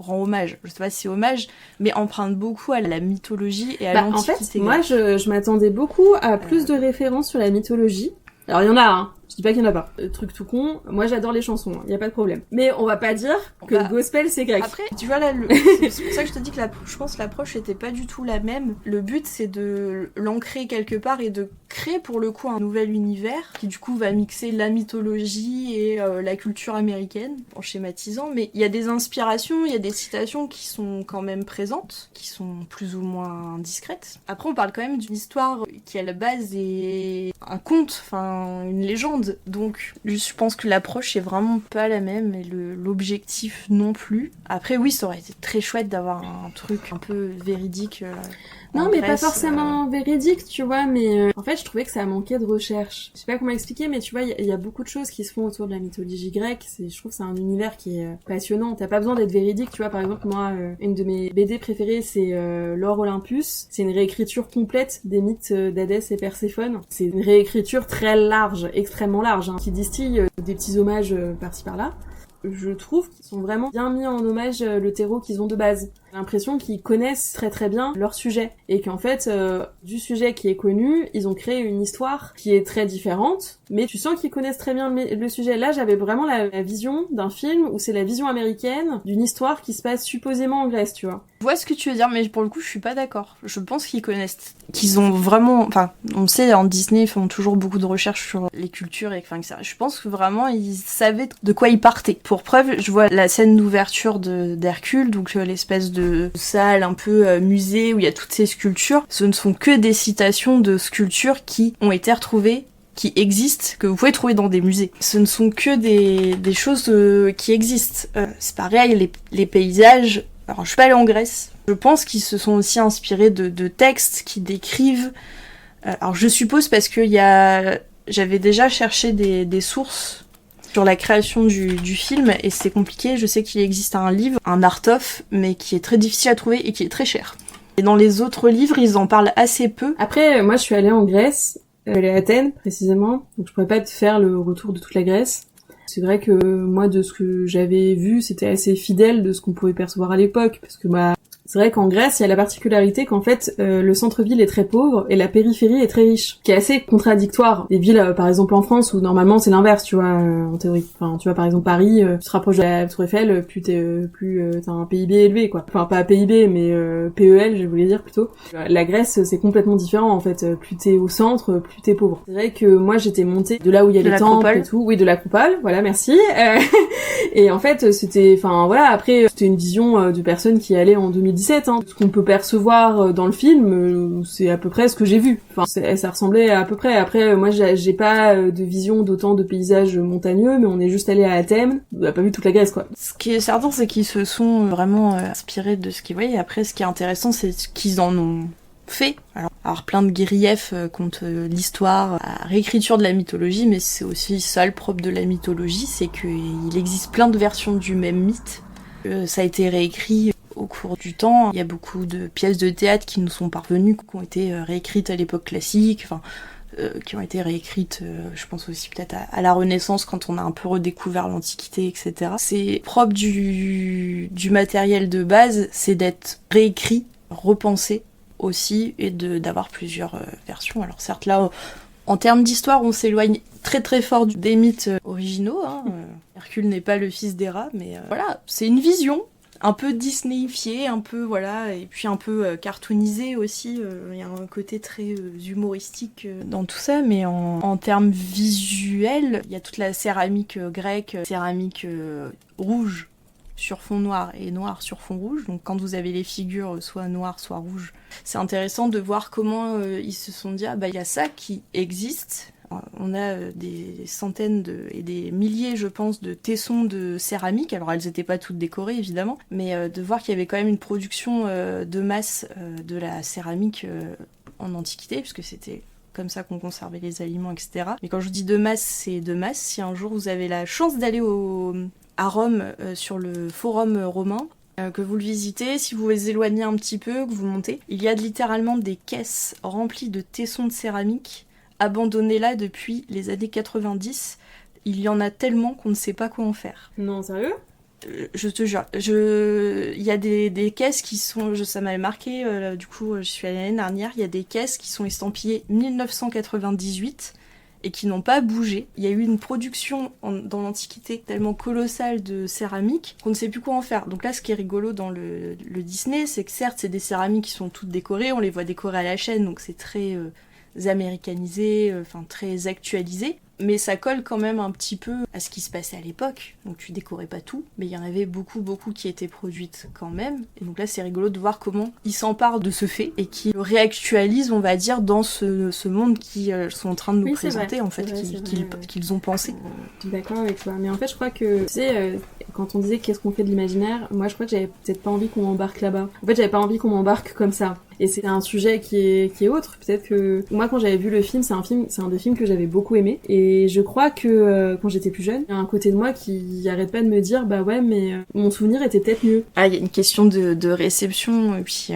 hommage, je sais pas si c'est hommage, mais emprunte beaucoup à la mythologie et à l'antiquité.
En fait, moi je m'attendais beaucoup à plus de références sur la mythologie. Alors il y en a, je dis pas qu'il y en a pas. Truc tout con, moi j'adore les chansons, y a pas de problème. Mais on va pas dire que le gospel c'est grec.
Après, tu vois là, c'est pour ça que je te dis que je pense que l'approche était pas du tout la même. Le but c'est de l'ancrer quelque part et de créer pour le coup un nouvel univers qui du coup va mixer la mythologie et la culture américaine en schématisant, mais il y a des inspirations, il y a des citations qui sont quand même présentes, qui sont plus ou moins discrètes. Après on parle quand même d'une histoire qui à la base est un conte, enfin une légende. monde, donc je pense que l'approche est vraiment pas la même et l'objectif non plus. Après oui, ça aurait été très chouette d'avoir un truc un peu véridique.
Non, mais pas forcément véridique, tu vois, mais en fait, je trouvais que ça manquait de recherche. Je sais pas comment expliquer, mais tu vois, il y a beaucoup de choses qui se font autour de la mythologie grecque. Je trouve que c'est un univers qui est passionnant. T'as pas besoin d'être véridique, tu vois. Par exemple, moi, une de mes BD préférées, c'est L'Or Olympus. C'est une réécriture complète des mythes d'Hadès et Perséphone. C'est une réécriture très large, extrêmement large, hein, qui distille des petits hommages par-ci par-là. Je trouve qu'ils sont vraiment bien mis en hommage le terreau qu'ils ont de base. J'ai l'impression qu'ils connaissent très très bien leur sujet et qu'en fait, du sujet qui est connu, ils ont créé une histoire qui est très différente, mais tu sens qu'ils connaissent très bien le sujet. Là, j'avais vraiment la vision d'un film où c'est la vision américaine d'une histoire qui se passe supposément en Grèce, tu vois.
Je vois ce que tu veux dire, mais pour le coup, je suis pas d'accord. Je pense qu'ils connaissent, qu'ils ont vraiment... Enfin, on sait, en Disney, ils font toujours beaucoup de recherches sur les cultures, et enfin, etc. Je pense que vraiment, ils savaient de quoi ils partaient. Pour preuve, je vois la scène d'ouverture d'Hercule, donc l'espèce de salle un peu musée où il y a toutes ces sculptures. Ce ne sont que des citations de sculptures qui ont été retrouvées, qui existent, que vous pouvez trouver dans des musées. Ce ne sont que des choses qui existent. C'est pareil, les paysages... Alors, je suis pas allée en Grèce. Je pense qu'ils se sont aussi inspirés de textes qui décrivent... alors, je suppose parce que j'avais déjà cherché des sources sur la création du film, et c'est compliqué. Je sais qu'il existe un livre, un art-of, mais qui est très difficile à trouver et qui est très cher. Et dans les autres livres, ils en parlent assez peu.
Après, moi, je suis allée en Grèce. Je suis allée à Athènes, précisément. Donc, je pourrais pas te faire le retour de toute la Grèce. C'est vrai que moi, de ce que j'avais vu, c'était assez fidèle de ce qu'on pouvait percevoir à l'époque, parce que c'est vrai qu'en Grèce, il y a la particularité qu'en fait, le centre-ville est très pauvre et la périphérie est très riche, qui est assez contradictoire. Des villes, par exemple en France, où normalement c'est l'inverse, tu vois, en théorie. Enfin, tu vois, par exemple Paris, tu te rapproches de la Tour Eiffel, plus t'as un PIB élevé, quoi. Enfin, pas PIB, mais PEL, je voulais dire plutôt. La Grèce, c'est complètement différent, en fait. Plus t'es au centre, plus t'es pauvre. C'est vrai que moi, j'étais montée de là où il y a les temples et tout. Oui, de l'Acropole, voilà, merci. Et en fait, enfin voilà, après, c'était une vision de personnes qui allaient en 2017, hein. Ce qu'on peut percevoir dans le film, c'est à peu près ce que j'ai vu. Enfin, ça ressemblait à peu près. Après, moi, j'ai pas de vision d'autant de paysages montagneux, mais on est juste allé à Athènes. On n'a pas vu toute la Grèce, quoi.
Ce qui est certain, c'est qu'ils se sont vraiment inspirés de ce qu'ils voyaient. Après, ce qui est intéressant, c'est ce qu'ils en ont fait. Alors plein de griefs contre l'histoire, la réécriture de la mythologie, mais c'est aussi ça le propre de la mythologie, c'est qu'il existe plein de versions du même mythe. Ça a été réécrit au cours du temps. Il y a beaucoup de pièces de théâtre qui nous sont parvenues, qui ont été réécrites à l'époque classique, enfin, qui ont été réécrites, je pense aussi peut-être à la Renaissance, quand on a un peu redécouvert l'Antiquité, etc. C'est propre du matériel de base, c'est d'être réécrit, repensé aussi, et d'avoir plusieurs versions. Alors certes, là, en termes d'histoire, on s'éloigne très très fort des mythes originaux. Hein. Hercule n'est pas le fils d'Héra, mais voilà, c'est une vision un peu Disneyifié, un peu voilà, et puis un peu cartoonisé aussi. Il y a un côté très humoristique dans tout ça, mais en termes visuels, il y a toute la céramique grecque, céramique rouge sur fond noir et noir sur fond rouge. Donc quand vous avez les figures soit noires, soit rouges, c'est intéressant de voir comment ils se sont dit il y a ça qui existe. On a des centaines et des milliers, je pense, de tessons de céramique. Alors, elles n'étaient pas toutes décorées, évidemment, mais de voir qu'il y avait quand même une production de masse de la céramique en Antiquité, puisque c'était comme ça qu'on conservait les aliments, etc. Mais quand je dis de masse, c'est de masse. Si un jour vous avez la chance d'aller à Rome, sur le forum romain, que vous le visitez, si vous vous éloignez un petit peu, que vous montez, il y a littéralement des caisses remplies de tessons de céramique abandonnés là depuis les années 90. Il y en a tellement qu'on ne sait pas quoi en faire.
Non, sérieux ?
Je te jure. Il y a des caisses qui sont... ça m'avait marqué, du coup, je suis allée l'année dernière. Il y a des caisses qui sont estampillées 1998 et qui n'ont pas bougé. Il y a eu une production dans l'Antiquité tellement colossale de céramique qu'on ne sait plus quoi en faire. Donc là, ce qui est rigolo dans le Disney, c'est que certes, c'est des céramiques qui sont toutes décorées, on les voit décorées à la chaîne, donc c'est très américanisé, très actualisé. Mais ça colle quand même un petit peu à ce qui se passait à l'époque. Donc tu décorais pas tout, mais il y en avait beaucoup qui étaient produites quand même. Et donc là c'est rigolo de voir comment ils s'emparent de ce fait et qu'ils le réactualisent, on va dire, dans ce monde qu'ils sont en train de nous présenter, en fait, qu'ils ont pensé.
Je suis d'accord avec toi, mais en fait je crois que, tu sais, quand on disait qu'est-ce qu'on fait de l'imaginaire, moi je crois que j'avais peut-être pas envie qu'on m'embarque là-bas. En fait j'avais pas envie qu'on m'embarque comme ça. Et c'est un sujet qui est autre. Peut-être que moi, quand j'avais vu le film, c'est un des films que j'avais beaucoup aimé. Et je crois que quand j'étais plus jeune, il y a un côté de moi qui arrête pas de me dire, bah ouais, mais mon souvenir était peut-être mieux.
Ah, il y a une question de réception et puis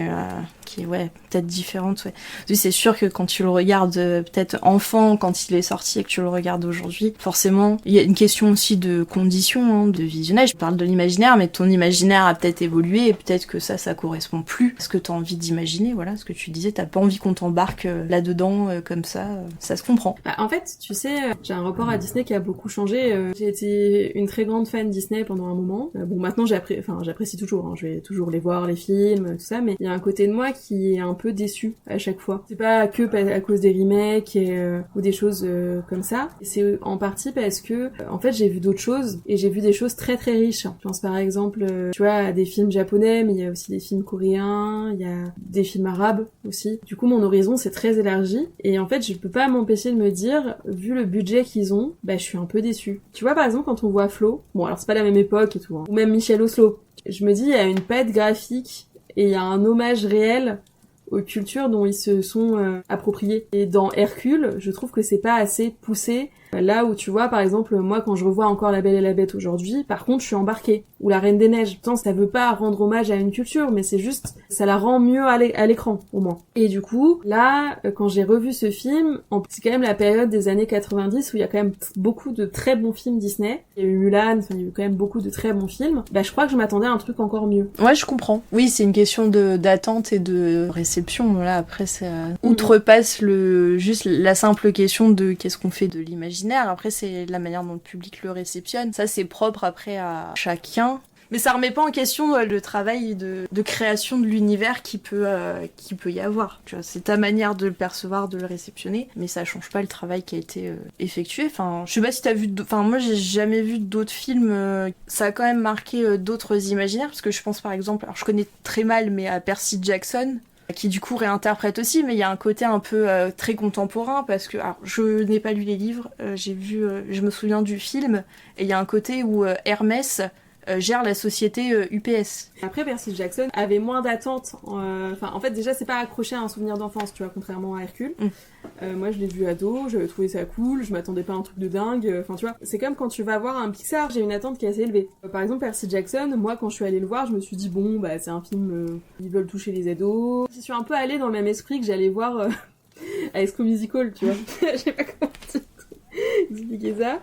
qui est peut-être différente. Ouais. C'est sûr que quand tu le regardes peut-être enfant, quand il est sorti et que tu le regardes aujourd'hui, forcément, il y a une question aussi de conditions, de visionnage. Je parle de l'imaginaire, mais ton imaginaire a peut-être évolué et peut-être que ça correspond plus à ce que tu as envie d'imaginer. Voilà, ce que tu disais, t'as pas envie qu'on t'embarque là-dedans comme ça se comprend.
Bah, en fait, tu sais, j'ai un rapport à Disney qui a beaucoup changé. J'ai été une très grande fan Disney pendant un moment. Bon, maintenant j'apprécie toujours, hein. Je vais toujours les voir, les films, tout ça, mais il y a un côté de moi qui est un peu déçu à chaque fois. C'est pas que à cause des remakes ou des choses comme ça. C'est en partie parce que, en fait, j'ai vu d'autres choses et j'ai vu des choses très très riches. Je pense par exemple, tu vois, à des films japonais, mais il y a aussi des films coréens, il y a des films arabes aussi. Du coup, mon horizon s'est très élargi et en fait, je peux pas m'empêcher de me dire, vu le budget qu'ils ont, bah je suis un peu déçue. Tu vois, par exemple, quand on voit Flo, bon alors c'est pas la même époque et tout, hein, ou même Michel Oslo, je me dis, il y a une patte graphique et il y a un hommage réel aux cultures dont ils se sont appropriés. Et dans Hercule, je trouve que c'est pas assez poussé. Là où tu vois, par exemple, moi quand je revois encore La Belle et la Bête aujourd'hui, par contre je suis embarquée. Ou La Reine des Neiges. Pourtant ça veut pas rendre hommage à une culture, mais c'est juste, ça la rend mieux à l'écran, au moins. Et du coup, là, quand j'ai revu ce film, c'est quand même la période des années 90 où il y a quand même beaucoup de très bons films Disney. Il y a eu Mulan, il y a eu quand même beaucoup de très bons films. Bah je crois que je m'attendais à un truc encore mieux.
Ouais, je comprends. Oui, c'est une question d'attente et de réception. Voilà, après ça outrepasse juste la simple question de qu'est-ce qu'on fait de l'imaginaire. Après, c'est la manière dont le public le réceptionne. Ça, c'est propre après à chacun. Mais ça remet pas en question le travail de création de l'univers qui peut y avoir. Tu vois, c'est ta manière de le percevoir, de le réceptionner, mais ça change pas le travail qui a été effectué. Enfin, je sais pas si t'as vu. Enfin, moi, j'ai jamais vu d'autres films. Ça a quand même marqué d'autres imaginaires, parce que je pense par exemple, alors je connais très mal, mais à Percy Jackson, qui du coup réinterprète aussi, mais il y a un côté un peu très contemporain, parce que alors, je n'ai pas lu les livres, je me souviens du film, et il y a un côté où Hermès gère la société UPS.
Après, Percy Jackson avait moins d'attentes. En fait, déjà, c'est pas accroché à un souvenir d'enfance, tu vois, contrairement à Hercule. Moi, je l'ai vu ado, j'avais trouvé ça cool, je m'attendais pas à un truc de dingue. Enfin, tu vois, c'est comme quand tu vas voir un Pixar, j'ai une attente qui est assez élevée. Par exemple, Percy Jackson, moi, quand je suis allée le voir, je me suis dit, bon, bah, c'est un film, ils veulent toucher les ados. Je suis un peu allée dans le même esprit que j'allais voir High School Musical, tu vois. Je sais pas comment expliquer ça.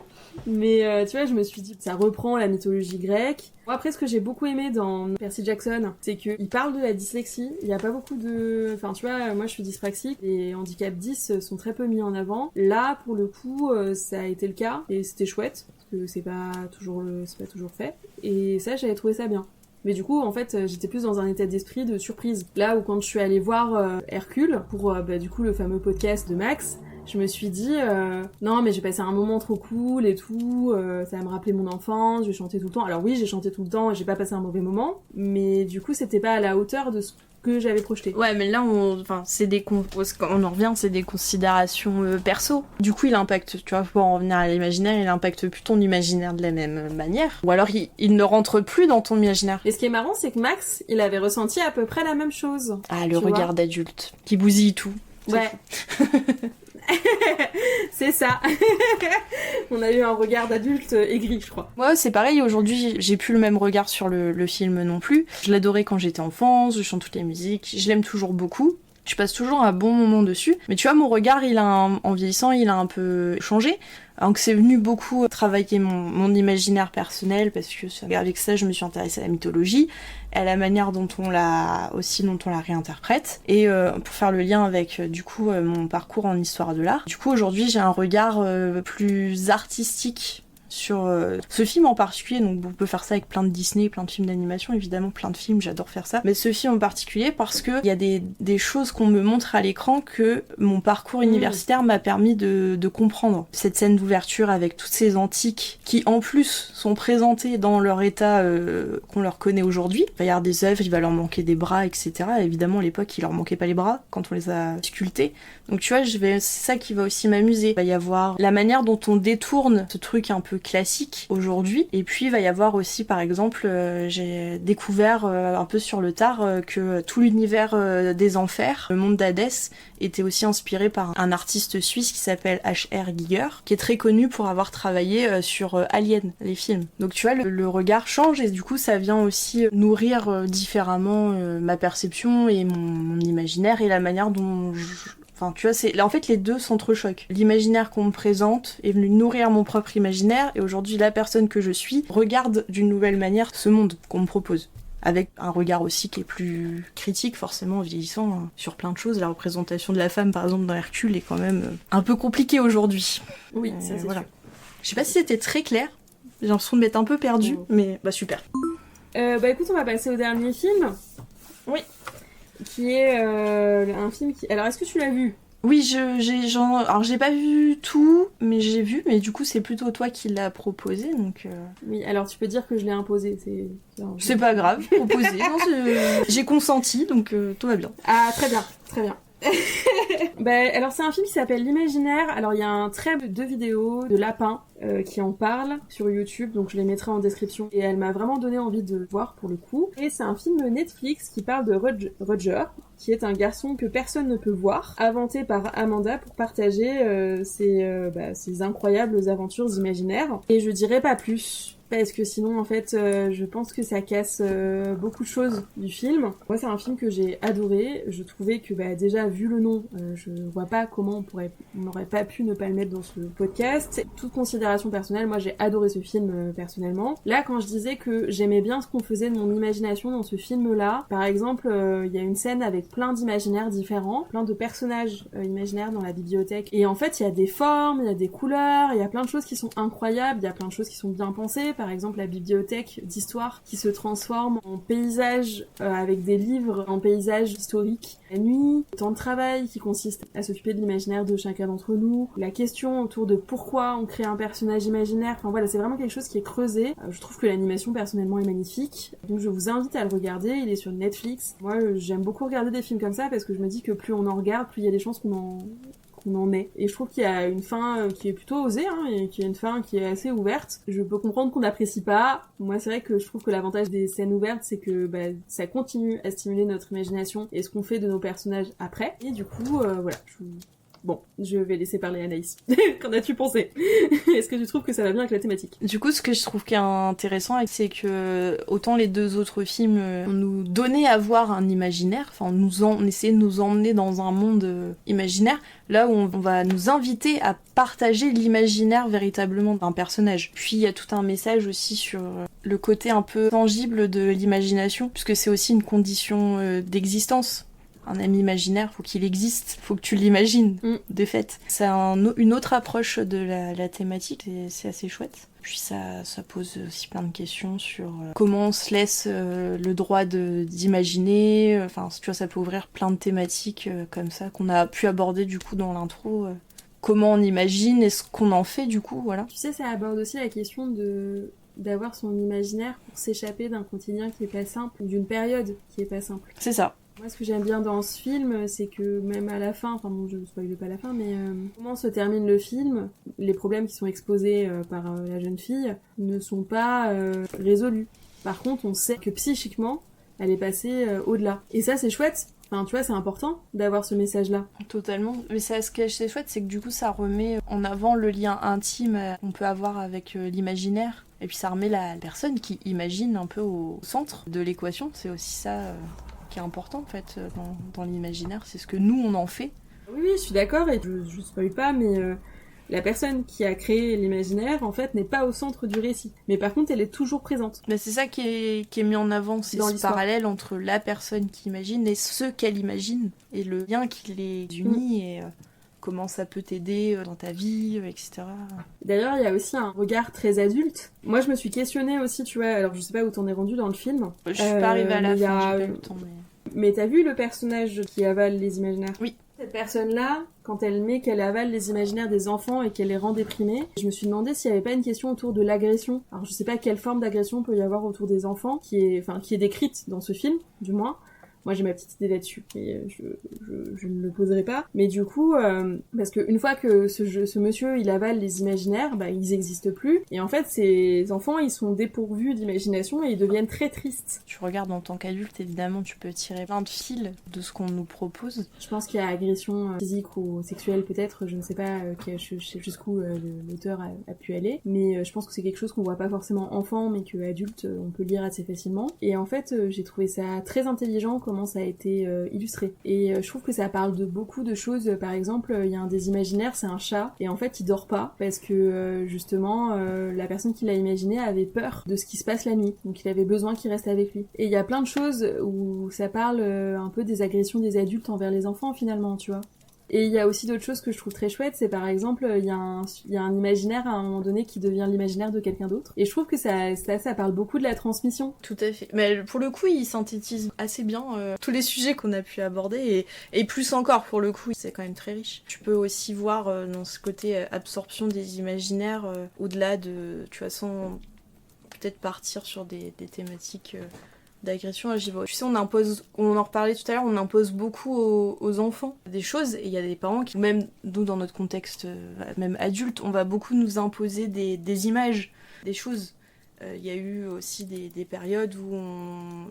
Mais tu vois, je me suis dit, ça reprend la mythologie grecque. Bon, après, ce que j'ai beaucoup aimé dans Percy Jackson, c'est qu'il parle de la dyslexie. Il n'y a pas beaucoup de... Enfin, tu vois, moi je suis dyspraxique. Les handicaps 10 sont très peu mis en avant. Là, pour le coup, ça a été le cas. Et c'était chouette, parce que c'est pas toujours fait. Et ça, j'avais trouvé ça bien. Mais du coup, en fait, j'étais plus dans un état d'esprit de surprise. Là où quand je suis allée voir Hercule, pour du coup le fameux podcast de Max, je me suis dit, non mais j'ai passé un moment trop cool et tout, ça va me rappeler mon enfance, je vais chanter tout le temps. Alors oui, j'ai chanté tout le temps et j'ai pas passé un mauvais moment, mais du coup c'était pas à la hauteur de ce que j'avais projeté.
Ouais, mais là, on en revient, c'est des considérations perso. Du coup, il impacte, tu vois, pour en revenir à l'imaginaire, il impacte plus ton imaginaire de la même manière. Ou alors, il ne rentre plus dans ton imaginaire.
Et ce qui est marrant, c'est que Max, il avait ressenti à peu près la même chose.
Ah, le regard d'adulte, qui bousille tout.
Ouais. C'est ça. On a eu un regard d'adulte aigri, je crois.
Ouais, c'est pareil, aujourd'hui j'ai plus le même regard sur le film non plus. Je l'adorais quand j'étais enfant, je chante toutes les musiques, je l'aime toujours beaucoup. Je passe toujours un bon moment dessus. Mais tu vois, mon regard, en vieillissant, il a un peu changé. Donc c'est venu beaucoup travailler mon imaginaire personnel, parce que avec ça, je me suis intéressée à la mythologie, à la manière dont on la réinterprète, et pour faire le lien avec du coup mon parcours en histoire de l'art. Du coup, aujourd'hui, j'ai un regard plus artistique sur ce film en particulier. Donc on peut faire ça avec plein de Disney, plein de films d'animation, évidemment plein de films, j'adore faire ça. Mais ce film en particulier parce que il y a des choses qu'on me montre à l'écran que mon parcours universitaire m'a permis de comprendre. Cette scène d'ouverture avec toutes ces antiques qui en plus sont présentées dans leur état qu'on leur connaît aujourd'hui. Il va y avoir des œuvres, il va leur manquer des bras, etc. Évidemment à l'époque il leur manquait pas les bras quand on les a sculptés. Donc tu vois, c'est ça qui va aussi m'amuser. Il va y avoir la manière dont on détourne ce truc un peu classique aujourd'hui. Et puis il va y avoir aussi, par exemple, j'ai découvert un peu sur le tard que tout l'univers des enfers, le monde d'Hadès, était aussi inspiré par un artiste suisse qui s'appelle H.R. Giger, qui est très connu pour avoir travaillé sur Alien, les films. Donc tu vois, le regard change et du coup ça vient aussi nourrir différemment ma perception et mon imaginaire et la manière dont Enfin, tu vois, en fait, les deux s'entrechoquent. L'imaginaire qu'on me présente est venu nourrir mon propre imaginaire, et aujourd'hui, la personne que je suis regarde d'une nouvelle manière ce monde qu'on me propose. Avec un regard aussi qui est plus critique, forcément, en vieillissant, hein, sur plein de choses. La représentation de la femme, par exemple, dans Hercule, est quand même un peu compliquée aujourd'hui.
Oui, ça c'est
voilà.
sûr.
Je sais pas si c'était très clair. J'ai l'impression de m'être un peu perdue, mais bah super.
Écoute, on va passer au dernier film.
Oui.
Qui est un film qui... Alors, est-ce que tu l'as vu ?
Oui, alors j'ai pas vu tout, mais j'ai vu, mais du coup c'est plutôt toi qui l'as proposé, donc...
Oui, alors tu peux dire que je l'ai imposé,
C'est pas grave, proposé, non, j'ai consenti, donc tout va bien.
Ah, très bien, très bien. Alors c'est un film qui s'appelle L'Imaginaire. Alors il y a un trait de vidéos de Lapin qui en parle sur YouTube, donc je les mettrai en description. Et elle m'a vraiment donné envie de voir pour le coup. Et c'est un film Netflix qui parle de Roger, qui est un garçon que personne ne peut voir, inventé par Amanda pour partager ses incroyables aventures imaginaires. Et je dirais pas plus. Parce que sinon, en fait, je pense que ça casse beaucoup de choses du film. Moi, c'est un film que j'ai adoré. Je trouvais que, déjà, vu le nom, je vois pas comment on n'aurait pas pu ne pas le mettre dans ce podcast. Toute considération personnelle, moi, j'ai adoré ce film, personnellement. Là, quand je disais que j'aimais bien ce qu'on faisait de mon imagination dans ce film-là, par exemple, il y a une scène avec plein d'imaginaires différents, plein de personnages imaginaires dans la bibliothèque. Et en fait, il y a des formes, il y a des couleurs, il y a plein de choses qui sont incroyables, il y a plein de choses qui sont bien pensées. Par exemple, la bibliothèque d'histoire qui se transforme en paysage avec des livres, en paysage historique. La nuit, le temps de travail qui consiste à s'occuper de l'imaginaire de chacun d'entre nous. La question autour de pourquoi on crée un personnage imaginaire. Enfin voilà, c'est vraiment quelque chose qui est creusé. Je trouve que l'animation personnellement est magnifique. Donc je vous invite à le regarder. Il est sur Netflix. Moi, j'aime beaucoup regarder des films comme ça parce que je me dis que plus on en regarde, plus il y a des chances qu'on en est. Et je trouve qu'il y a une fin qui est plutôt osée, et qu'il y a une fin qui est assez ouverte. Je peux comprendre qu'on n'apprécie pas. Moi, c'est vrai que je trouve que l'avantage des scènes ouvertes, c'est que ça continue à stimuler notre imagination et ce qu'on fait de nos personnages après. Et du coup, voilà. Bon, je vais laisser parler Anaïs. Qu'en as-tu pensé ? Est-ce que tu trouves que ça va bien avec la thématique ?
Du coup, ce que je trouve qui est intéressant, c'est que autant les deux autres films nous donnaient à voir un imaginaire, enfin on essayait de nous emmener dans un monde imaginaire, là où on va nous inviter à partager l'imaginaire véritablement d'un personnage. Puis il y a tout un message aussi sur le côté un peu tangible de l'imagination, puisque c'est aussi une condition d'existence. Un ami imaginaire, faut qu'il existe, faut que tu l'imagines, de fait. C'est une autre approche de la thématique, et c'est assez chouette. Puis ça pose aussi plein de questions sur comment on se laisse le droit d'imaginer. Enfin, tu vois, ça peut ouvrir plein de thématiques comme ça qu'on a pu aborder du coup dans l'intro. Comment on imagine et ce qu'on en fait du coup, voilà.
Tu sais, ça aborde aussi la question d'avoir son imaginaire pour s'échapper d'un quotidien qui est pas simple, ou d'une période qui est pas simple.
C'est ça.
Moi, ce que j'aime bien dans ce film, c'est que même à la fin, enfin bon, je ne spoile pas la fin, mais comment se termine le film, les problèmes qui sont exposés par la jeune fille ne sont pas résolus. Par contre, on sait que psychiquement, elle est passée au-delà. Et ça, c'est chouette. Enfin, tu vois, c'est important d'avoir ce message-là.
Totalement. Mais ce qui est chouette, c'est que du coup, ça remet en avant le lien intime qu'on peut avoir avec l'imaginaire. Et puis ça remet la personne qui imagine un peu au centre de l'équation. C'est aussi ça... qui est important en fait dans l'imaginaire, c'est ce que nous on en fait.
Oui, je suis d'accord et je spoil pas, mais la personne qui a créé l'imaginaire en fait n'est pas au centre du récit, mais par contre elle est toujours présente.
Mais c'est ça qui est mis en avant, c'est ce parallèle entre la personne qui imagine et ce qu'elle imagine et le lien qui les unit et comment ça peut t'aider dans ta vie, etc.
D'ailleurs, il y a aussi un regard très adulte. Moi, je me suis questionnée aussi, tu vois, alors je sais pas où t'en es rendu dans le film.
Je suis pas arrivée à la fin, j'ai pas eu le temps.
Mais t'as vu le personnage qui avale les imaginaires ?
Oui.
Cette personne-là, quand elle met qu'elle avale les imaginaires des enfants et qu'elle les rend déprimés, je me suis demandé s'il n'y avait pas une question autour de l'agression. Alors je sais pas quelle forme d'agression peut y avoir autour des enfants, qui est décrite dans ce film, du moins. Moi j'ai ma petite idée là-dessus, et je ne le poserai pas. Mais du coup, parce qu'une fois que ce monsieur il avale les imaginaires, bah ils existent plus. Et en fait ces enfants ils sont dépourvus d'imagination et ils deviennent très tristes.
Tu regardes en tant qu'adulte, évidemment tu peux tirer plein de fils de ce qu'on nous propose.
Je pense qu'il y a agression physique ou sexuelle peut-être, je ne sais pas jusqu'où l'auteur a pu aller. Mais je pense que c'est quelque chose qu'on voit pas forcément enfant, mais que adulte on peut lire assez facilement. Et en fait j'ai trouvé ça très intelligent comment ça a été illustré. Et je trouve que ça parle de beaucoup de choses. Par exemple, il y a un des imaginaires, c'est un chat, et en fait il dort pas parce que justement la personne qui l'a imaginé avait peur de ce qui se passe la nuit, donc il avait besoin qu'il reste avec lui. Et il y a plein de choses où ça parle un peu des agressions des adultes envers les enfants finalement, tu vois. Et il y a aussi d'autres choses que je trouve très chouettes, c'est par exemple, il y a un imaginaire à un moment donné qui devient l'imaginaire de quelqu'un d'autre. Et je trouve que ça parle beaucoup de la transmission.
Tout à fait. Mais pour le coup, il synthétise assez bien tous les sujets qu'on a pu aborder, et plus encore pour le coup, c'est quand même très riche. Tu peux aussi voir dans ce côté absorption des imaginaires, au-delà de, tu vois, sans peut-être partir sur des thématiques... d'agression, j'y vois. Tu sais, on en reparlait tout à l'heure, on impose beaucoup aux enfants des choses, et il y a des parents qui, même nous dans notre contexte, même adulte, on va beaucoup nous imposer des images, des choses. Il y a eu aussi des périodes où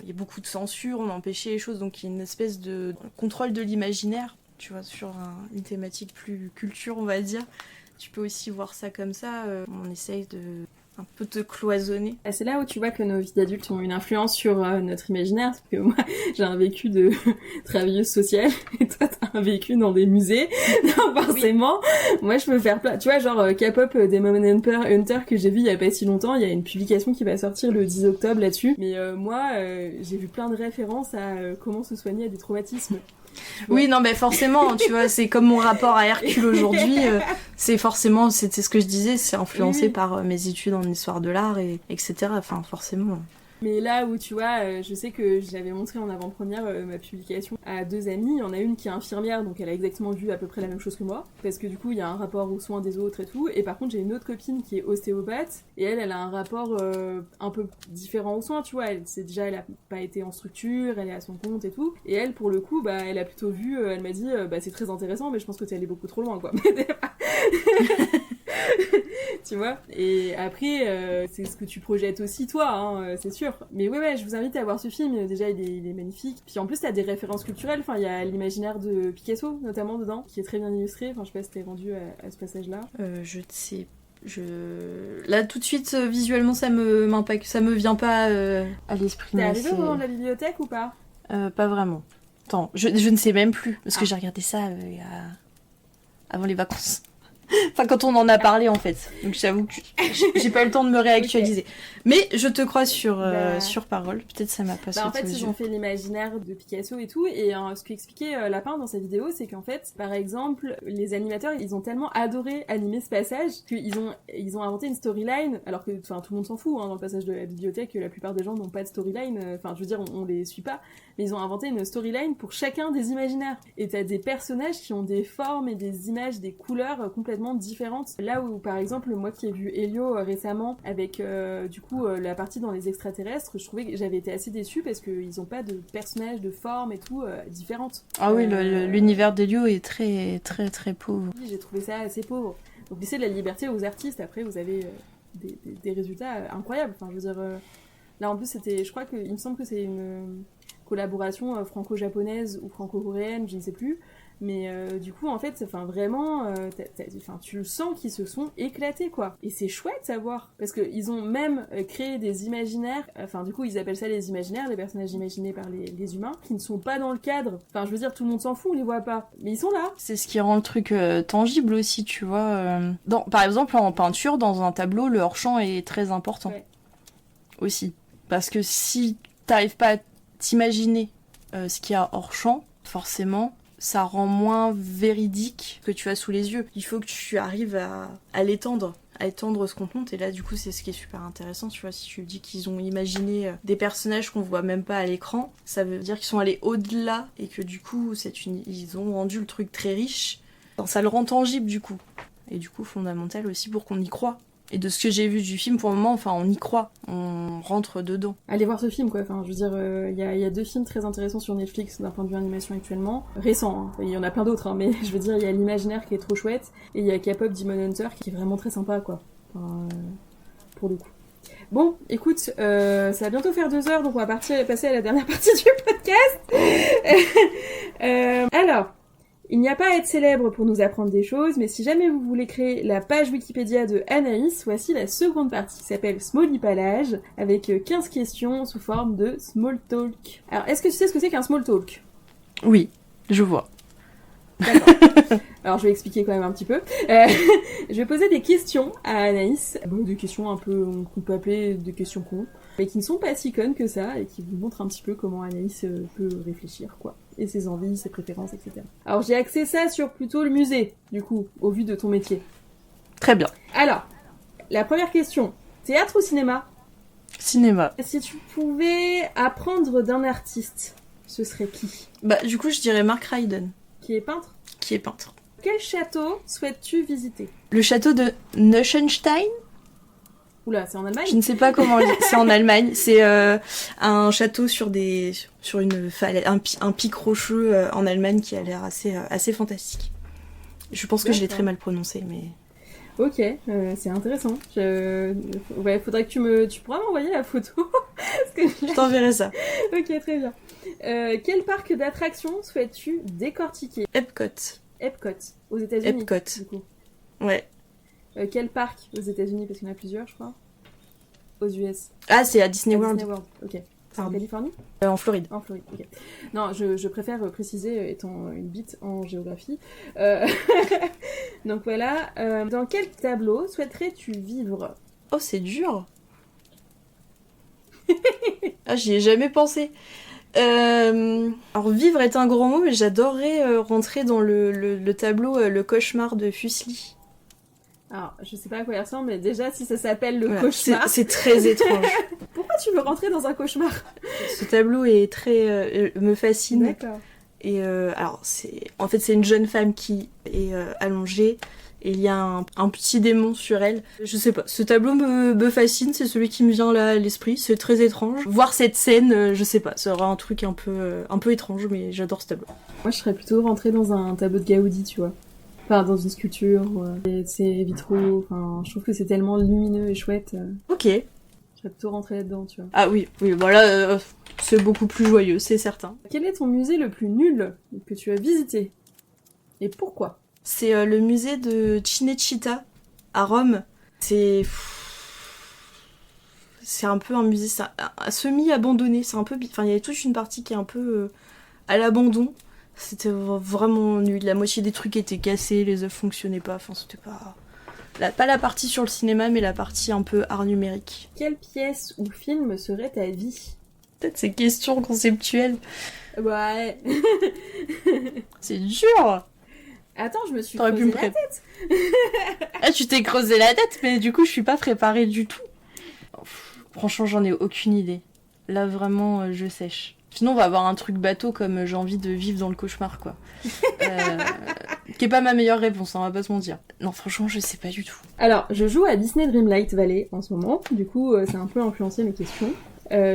il y a beaucoup de censure, on empêchait les choses, donc il y a une espèce de contrôle de l'imaginaire, tu vois, sur une thématique plus culture, on va dire. Tu peux aussi voir ça comme ça, on essaye de... un peu te cloisonner.
C'est là où tu vois que nos vies d'adultes ont une influence sur notre imaginaire, parce que moi j'ai un vécu de travailleuse sociale et toi t'as un vécu dans des musées, donc forcément moi je peux faire plein, tu vois, genre K-pop Demon Hunter que j'ai vu il y a pas si longtemps, il y a une publication qui va sortir le 10 octobre là-dessus, mais moi j'ai vu plein de références à comment se soigner à des traumatismes.
Oui, non, mais forcément, tu vois, c'est comme mon rapport à Hercule aujourd'hui. C'est forcément, c'était ce que je disais, c'est influencé par mes études en histoire de l'art, etc. Enfin, forcément.
Mais là où tu vois, je sais que j'avais montré en avant-première ma publication à 2 amies. Il y en a une qui est infirmière, donc elle a exactement vu à peu près la même chose que moi, parce que du coup il y a un rapport aux soins des autres et tout. Et par contre j'ai une autre copine qui est ostéopathe, et elle a un rapport un peu différent aux soins, tu vois. Elle a pas été en structure, elle est à son compte et tout. Et elle, pour le coup, bah elle a plutôt vu, elle m'a dit, c'est très intéressant, mais je pense que t'es allée beaucoup trop loin, quoi. Tu vois. Et après c'est ce que tu projettes aussi toi, hein, c'est sûr. Mais ouais, je vous invite à voir ce film. Déjà il est magnifique, puis en plus t'as des références culturelles. Enfin il y a l'imaginaire de Picasso notamment dedans qui est très bien illustré. Enfin je sais pas si t'es rendu à ce passage là.
Je sais, là tout de suite visuellement ça me vient pas à l'esprit.
T'es arrivé au moment de la bibliothèque ou pas?
Pas vraiment. Attends, je ne sais même plus parce que j'ai regardé ça avant les vacances. Enfin, quand on en a parlé, en fait. Donc, j'avoue que j'ai pas eu le temps de me réactualiser. Okay. Mais je te crois sur parole. Peut-être ça m'a pas sauté
en fait, ils ont fait l'imaginaire de Picasso et tout. Et ce qu'expliquait Lapin dans sa vidéo, c'est qu'en fait, par exemple, les animateurs, ils ont tellement adoré animer ce passage qu'ils ont inventé une storyline. Alors que, enfin, tout le monde s'en fout, hein, dans le passage de la bibliothèque. La plupart des gens n'ont pas de storyline. Enfin, je veux dire, on les suit pas. Mais ils ont inventé une storyline pour chacun des imaginaires. Et t'as des personnages qui ont des formes et des images, des couleurs complètement différentes. Là où, par exemple, moi qui ai vu Elio récemment avec, du coup, la partie dans les extraterrestres, je trouvais que j'avais été assez déçue parce qu'ils ont pas de personnages, de formes et tout différentes.
Ah oui, l'univers d'Elio est très, très, très pauvre.
Oui, j'ai trouvé ça assez pauvre. Donc, laissez de la liberté aux artistes. Après, vous avez des résultats incroyables. Enfin, je veux dire, là, en plus, je crois il me semble que c'est une collaboration franco-japonaise ou franco-coréenne, je ne sais plus. Mais du coup, en fait, vraiment, tu le sens qu'ils se sont éclatés, quoi. Et c'est chouette à voir. Parce qu'ils ont même créé des imaginaires, enfin, du coup, ils appellent ça les imaginaires, les personnages imaginés par les humains, qui ne sont pas dans le cadre. Enfin, je veux dire, tout le monde s'en fout, on les voit pas. Mais ils sont là.
C'est ce qui rend le truc tangible aussi, tu vois. Par exemple, en peinture, dans un tableau, le hors-champ est très important. Ouais. Aussi. Parce que si t'arrives pas à t'imaginer ce qu'il y a hors champ, forcément, ça rend moins véridique que tu as sous les yeux. Il faut que tu arrives à l'étendre, à étendre ce qu'on te montre. Et là, du coup, c'est ce qui est super intéressant. Tu vois, si tu dis qu'ils ont imaginé des personnages qu'on voit même pas à l'écran, ça veut dire qu'ils sont allés au-delà et que du coup, ils ont rendu le truc très riche. Enfin, ça le rend tangible, du coup. Et du coup, fondamental aussi pour qu'on y croie. Et de ce que j'ai vu du film, pour le moment, enfin, on y croit, on rentre dedans.
Allez voir ce film, quoi. Enfin, je veux dire, il y a 2 films très intéressants sur Netflix d'un point de vue animation actuellement. Récents, hein. Il y en a plein d'autres, hein, mais je veux dire, il y a l'imaginaire qui est trop chouette, et il y a K-pop Demon Hunter qui est vraiment très sympa, quoi. Enfin, pour le coup. Bon, écoute, ça va bientôt faire 2 heures, donc on va passer à la dernière partie du podcast. Alors... Il n'y a pas à être célèbre pour nous apprendre des choses, mais si jamais vous voulez créer la page Wikipédia de Anaïs, voici la seconde partie qui s'appelle Smallipalage, avec 15 questions sous forme de small talk. Alors, est-ce que tu sais ce que c'est qu'un small talk ?
Oui, je vois.
D'accord. Alors, je vais expliquer quand même un petit peu. Je vais poser des questions à Anaïs, des questions un peu qu'on peut appeler des questions cons, mais qui ne sont pas si connes que ça, et qui vous montrent un petit peu comment Anaïs peut réfléchir, quoi. Et ses envies, ses préférences, etc. Alors, j'ai axé ça sur plutôt le musée, du coup, au vu de ton métier.
Très bien.
Alors, la première question. Théâtre ou cinéma ?
Cinéma.
Si tu pouvais apprendre d'un artiste, ce serait qui ?
Bah, du coup, je dirais Mark Ryden,
Qui est peintre ?
qui est peintre.
Quel château souhaites-tu visiter ?
Le château de Neuschwanstein ?
Oula, c'est en Allemagne ?
Je ne sais pas comment on dit. C'est en Allemagne. C'est un château sur une falaise, un pic rocheux en Allemagne qui a l'air assez fantastique. Je pense que je l'ai très mal prononcé, mais...
Ok, c'est intéressant. Ouais, faudrait que tu pourras m'envoyer la photo. Parce que
je t'enverrai ça.
Ok, très bien. Quel parc d'attractions souhaites-tu décortiquer ?
Epcot.
Epcot, aux États-Unis.
Epcot.
Du coup.
Ouais.
Quel parc aux États-Unis ? Parce qu'il y en a plusieurs, je crois. Aux US.
Ah, c'est à Disney World.
Disney World, ok. C'est en Californie ?
En Floride.
En Floride, ok. Non, je préfère préciser, étant une bite en géographie. Donc voilà. Dans quel tableau souhaiterais-tu vivre ?
Oh, c'est dur. Ah, j'y ai jamais pensé. Alors, vivre est un grand mot, mais j'adorerais rentrer dans le tableau Le Cauchemar de Fuseli.
Alors, je sais pas à quoi il ressemble, mais déjà, si ça s'appelle le
voilà,
cauchemar...
C'est très étrange.
Pourquoi tu veux rentrer dans un cauchemar ?
Ce tableau est très... me fascine.
D'accord.
Et alors, en fait, c'est une jeune femme qui est allongée, et il y a un petit démon sur elle. Je sais pas, ce tableau me fascine, c'est celui qui me vient là à l'esprit, c'est très étrange. Voir cette scène, je sais pas, ça aura un truc un peu étrange, mais j'adore ce tableau.
Moi, je serais plutôt rentrée dans un tableau de Gaudi, tu vois. Enfin, dans une sculpture, c'est vitraux, enfin, je trouve que c'est tellement lumineux et chouette.
Ok.
Je serais plutôt rentrée là-dedans, tu vois.
Ah oui, voilà, c'est beaucoup plus joyeux, c'est certain.
Quel est ton musée le plus nul que tu as visité ? Et pourquoi ?
C'est le musée de Cinecittà, à Rome. C'est un peu un musée semi-abandonné, c'est un peu... Enfin, il y avait toute une partie qui est un peu à l'abandon. C'était vraiment nul. La moitié des trucs étaient cassés, les œuvres fonctionnaient pas. Enfin, c'était pas... Pas la partie sur le cinéma, mais la partie un peu art numérique.
Quelle pièce ou film serait ta vie ?
Peut-être ces questions conceptuelles.
Ouais.
C'est dur.
Attends, je me suis
T'aurais
creusé
pu me
la tête.
Ah, tu t'es creusé la tête, mais du coup, je suis pas préparée du tout. Franchement, j'en ai aucune idée. Là, vraiment, je sèche. Sinon, on va avoir un truc bateau comme j'ai envie de vivre dans le cauchemar, quoi. Qui est pas ma meilleure réponse, on va pas se mentir. Non, franchement, je sais pas du tout.
Alors, je joue à Disney Dreamlight Valley en ce moment. Du coup, ça a un peu influencé mes questions.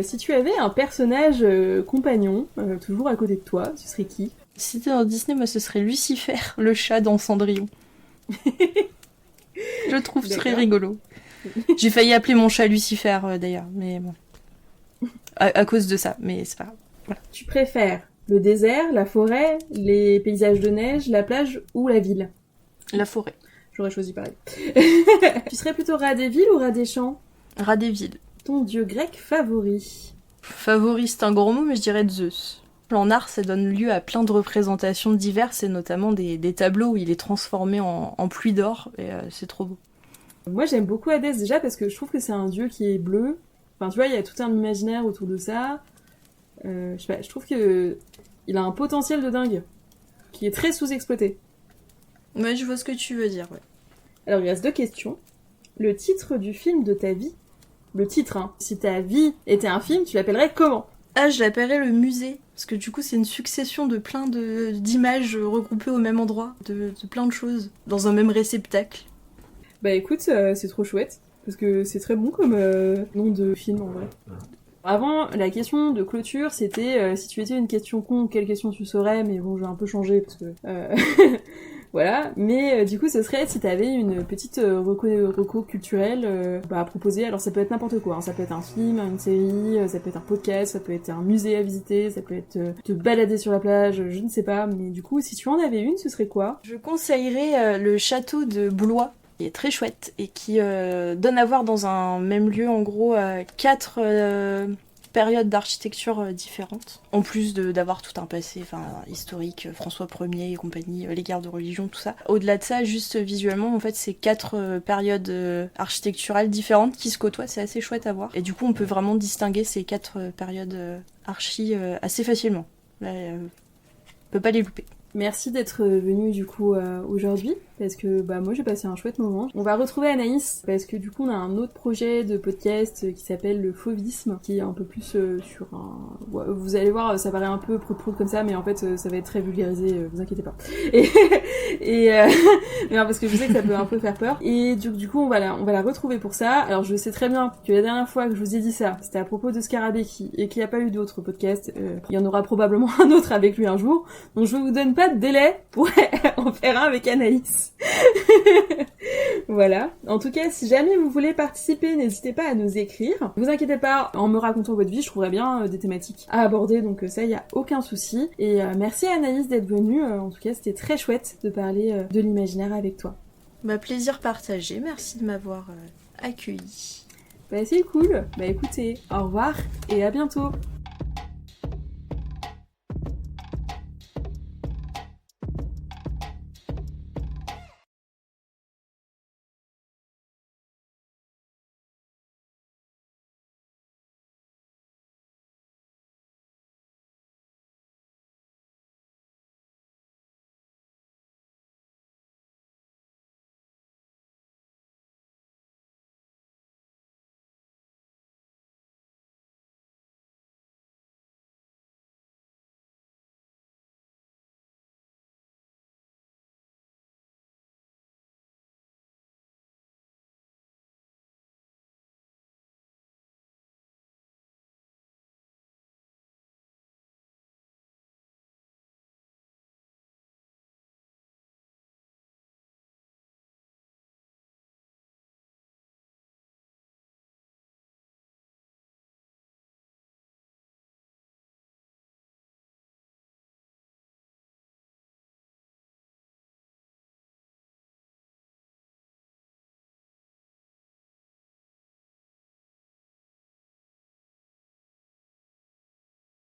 Si tu avais un personnage compagnon, toujours à côté de toi, ce serait qui ?
Si t'es dans Disney, moi, ce serait Lucifer, le chat dans Cendrillon. Je trouve très rigolo. J'ai failli appeler mon chat Lucifer, d'ailleurs, mais bon. À cause de ça, mais c'est pas grave. Voilà.
Tu préfères le désert, la forêt, les paysages de neige, la plage ou la ville ?
La forêt.
J'aurais choisi pareil. Tu serais plutôt rat des villes ou rat des champs ?
Rat des villes.
Ton dieu grec favori ?
Favori, c'est un gros mot, mais je dirais Zeus. En art, ça donne lieu à plein de représentations diverses, et notamment des tableaux où il est transformé en pluie d'or, et c'est trop beau.
Moi, j'aime beaucoup Hadès, déjà, parce que je trouve que c'est un dieu qui est bleu. Enfin, tu vois, il y a tout un imaginaire autour de ça. Je sais pas, je trouve que il a un potentiel de dingue. qui est très sous-exploité.
Ouais, je vois ce que tu veux dire, ouais.
Alors, il reste 2 questions. Le titre du film de ta vie, le titre, hein. Si ta vie était un film, tu l'appellerais comment?
Ah, je l'appellerais le musée, parce que du coup c'est une succession de plein d'images regroupées au même endroit, de plein de choses, dans un même réceptacle.
Bah écoute, c'est trop chouette, parce que c'est très bon comme nom de film en vrai. Avant, la question de clôture, c'était si tu étais une question con, quelle question tu saurais, mais bon, je vais un peu changer, parce que... Voilà, mais du coup, ce serait si t'avais une petite reco culturelle à proposer. Alors, ça peut être n'importe quoi, hein. Ça peut être un film, une série, ça peut être un podcast, ça peut être un musée à visiter, ça peut être te balader sur la plage, je ne sais pas. Mais du coup, si tu en avais une, ce serait quoi?
Je conseillerais le château de Blois, qui est très chouette, et qui donne à voir dans un même lieu, en gros, 4 périodes d'architecture différentes. En plus d'avoir tout un passé historique, François Ier et compagnie, les guerres de religion, tout ça. Au-delà de ça, juste visuellement, en fait, c'est 4 périodes architecturales différentes qui se côtoient, c'est assez chouette à voir. Et du coup, on peut vraiment distinguer ces 4 périodes archi assez facilement. Là, on peut pas les louper.
Merci d'être venue du coup aujourd'hui, parce que moi j'ai passé un chouette moment. On va retrouver Anaïs, parce que du coup on a un autre projet de podcast qui s'appelle le Fauvisme, qui est un peu plus sur un... Ouais, vous allez voir, ça paraît un peu prout-prout comme ça, mais en fait ça va être très vulgarisé, vous inquiétez pas. Mais non, parce que je sais que ça peut un peu faire peur. Et du coup on va la retrouver pour ça. Alors je sais très bien que la dernière fois que je vous ai dit ça, c'était à propos de Scarabéki, et qu'il n'y a pas eu d'autres podcasts. Il y en aura probablement un autre avec lui un jour, donc je vous donne pas de délai pour en faire un avec Anaïs. Voilà. En tout cas, si jamais vous voulez participer, n'hésitez pas à nous écrire. Vous inquiétez pas, en me racontant votre vie, je trouverai bien des thématiques à aborder, donc ça, y a aucun souci. Et merci à Anaïs d'être venue. En tout cas, c'était très chouette de parler de l'imaginaire avec toi.
Plaisir partagé. Merci de m'avoir accueilli.
C'est cool. Écoutez, au revoir et à bientôt.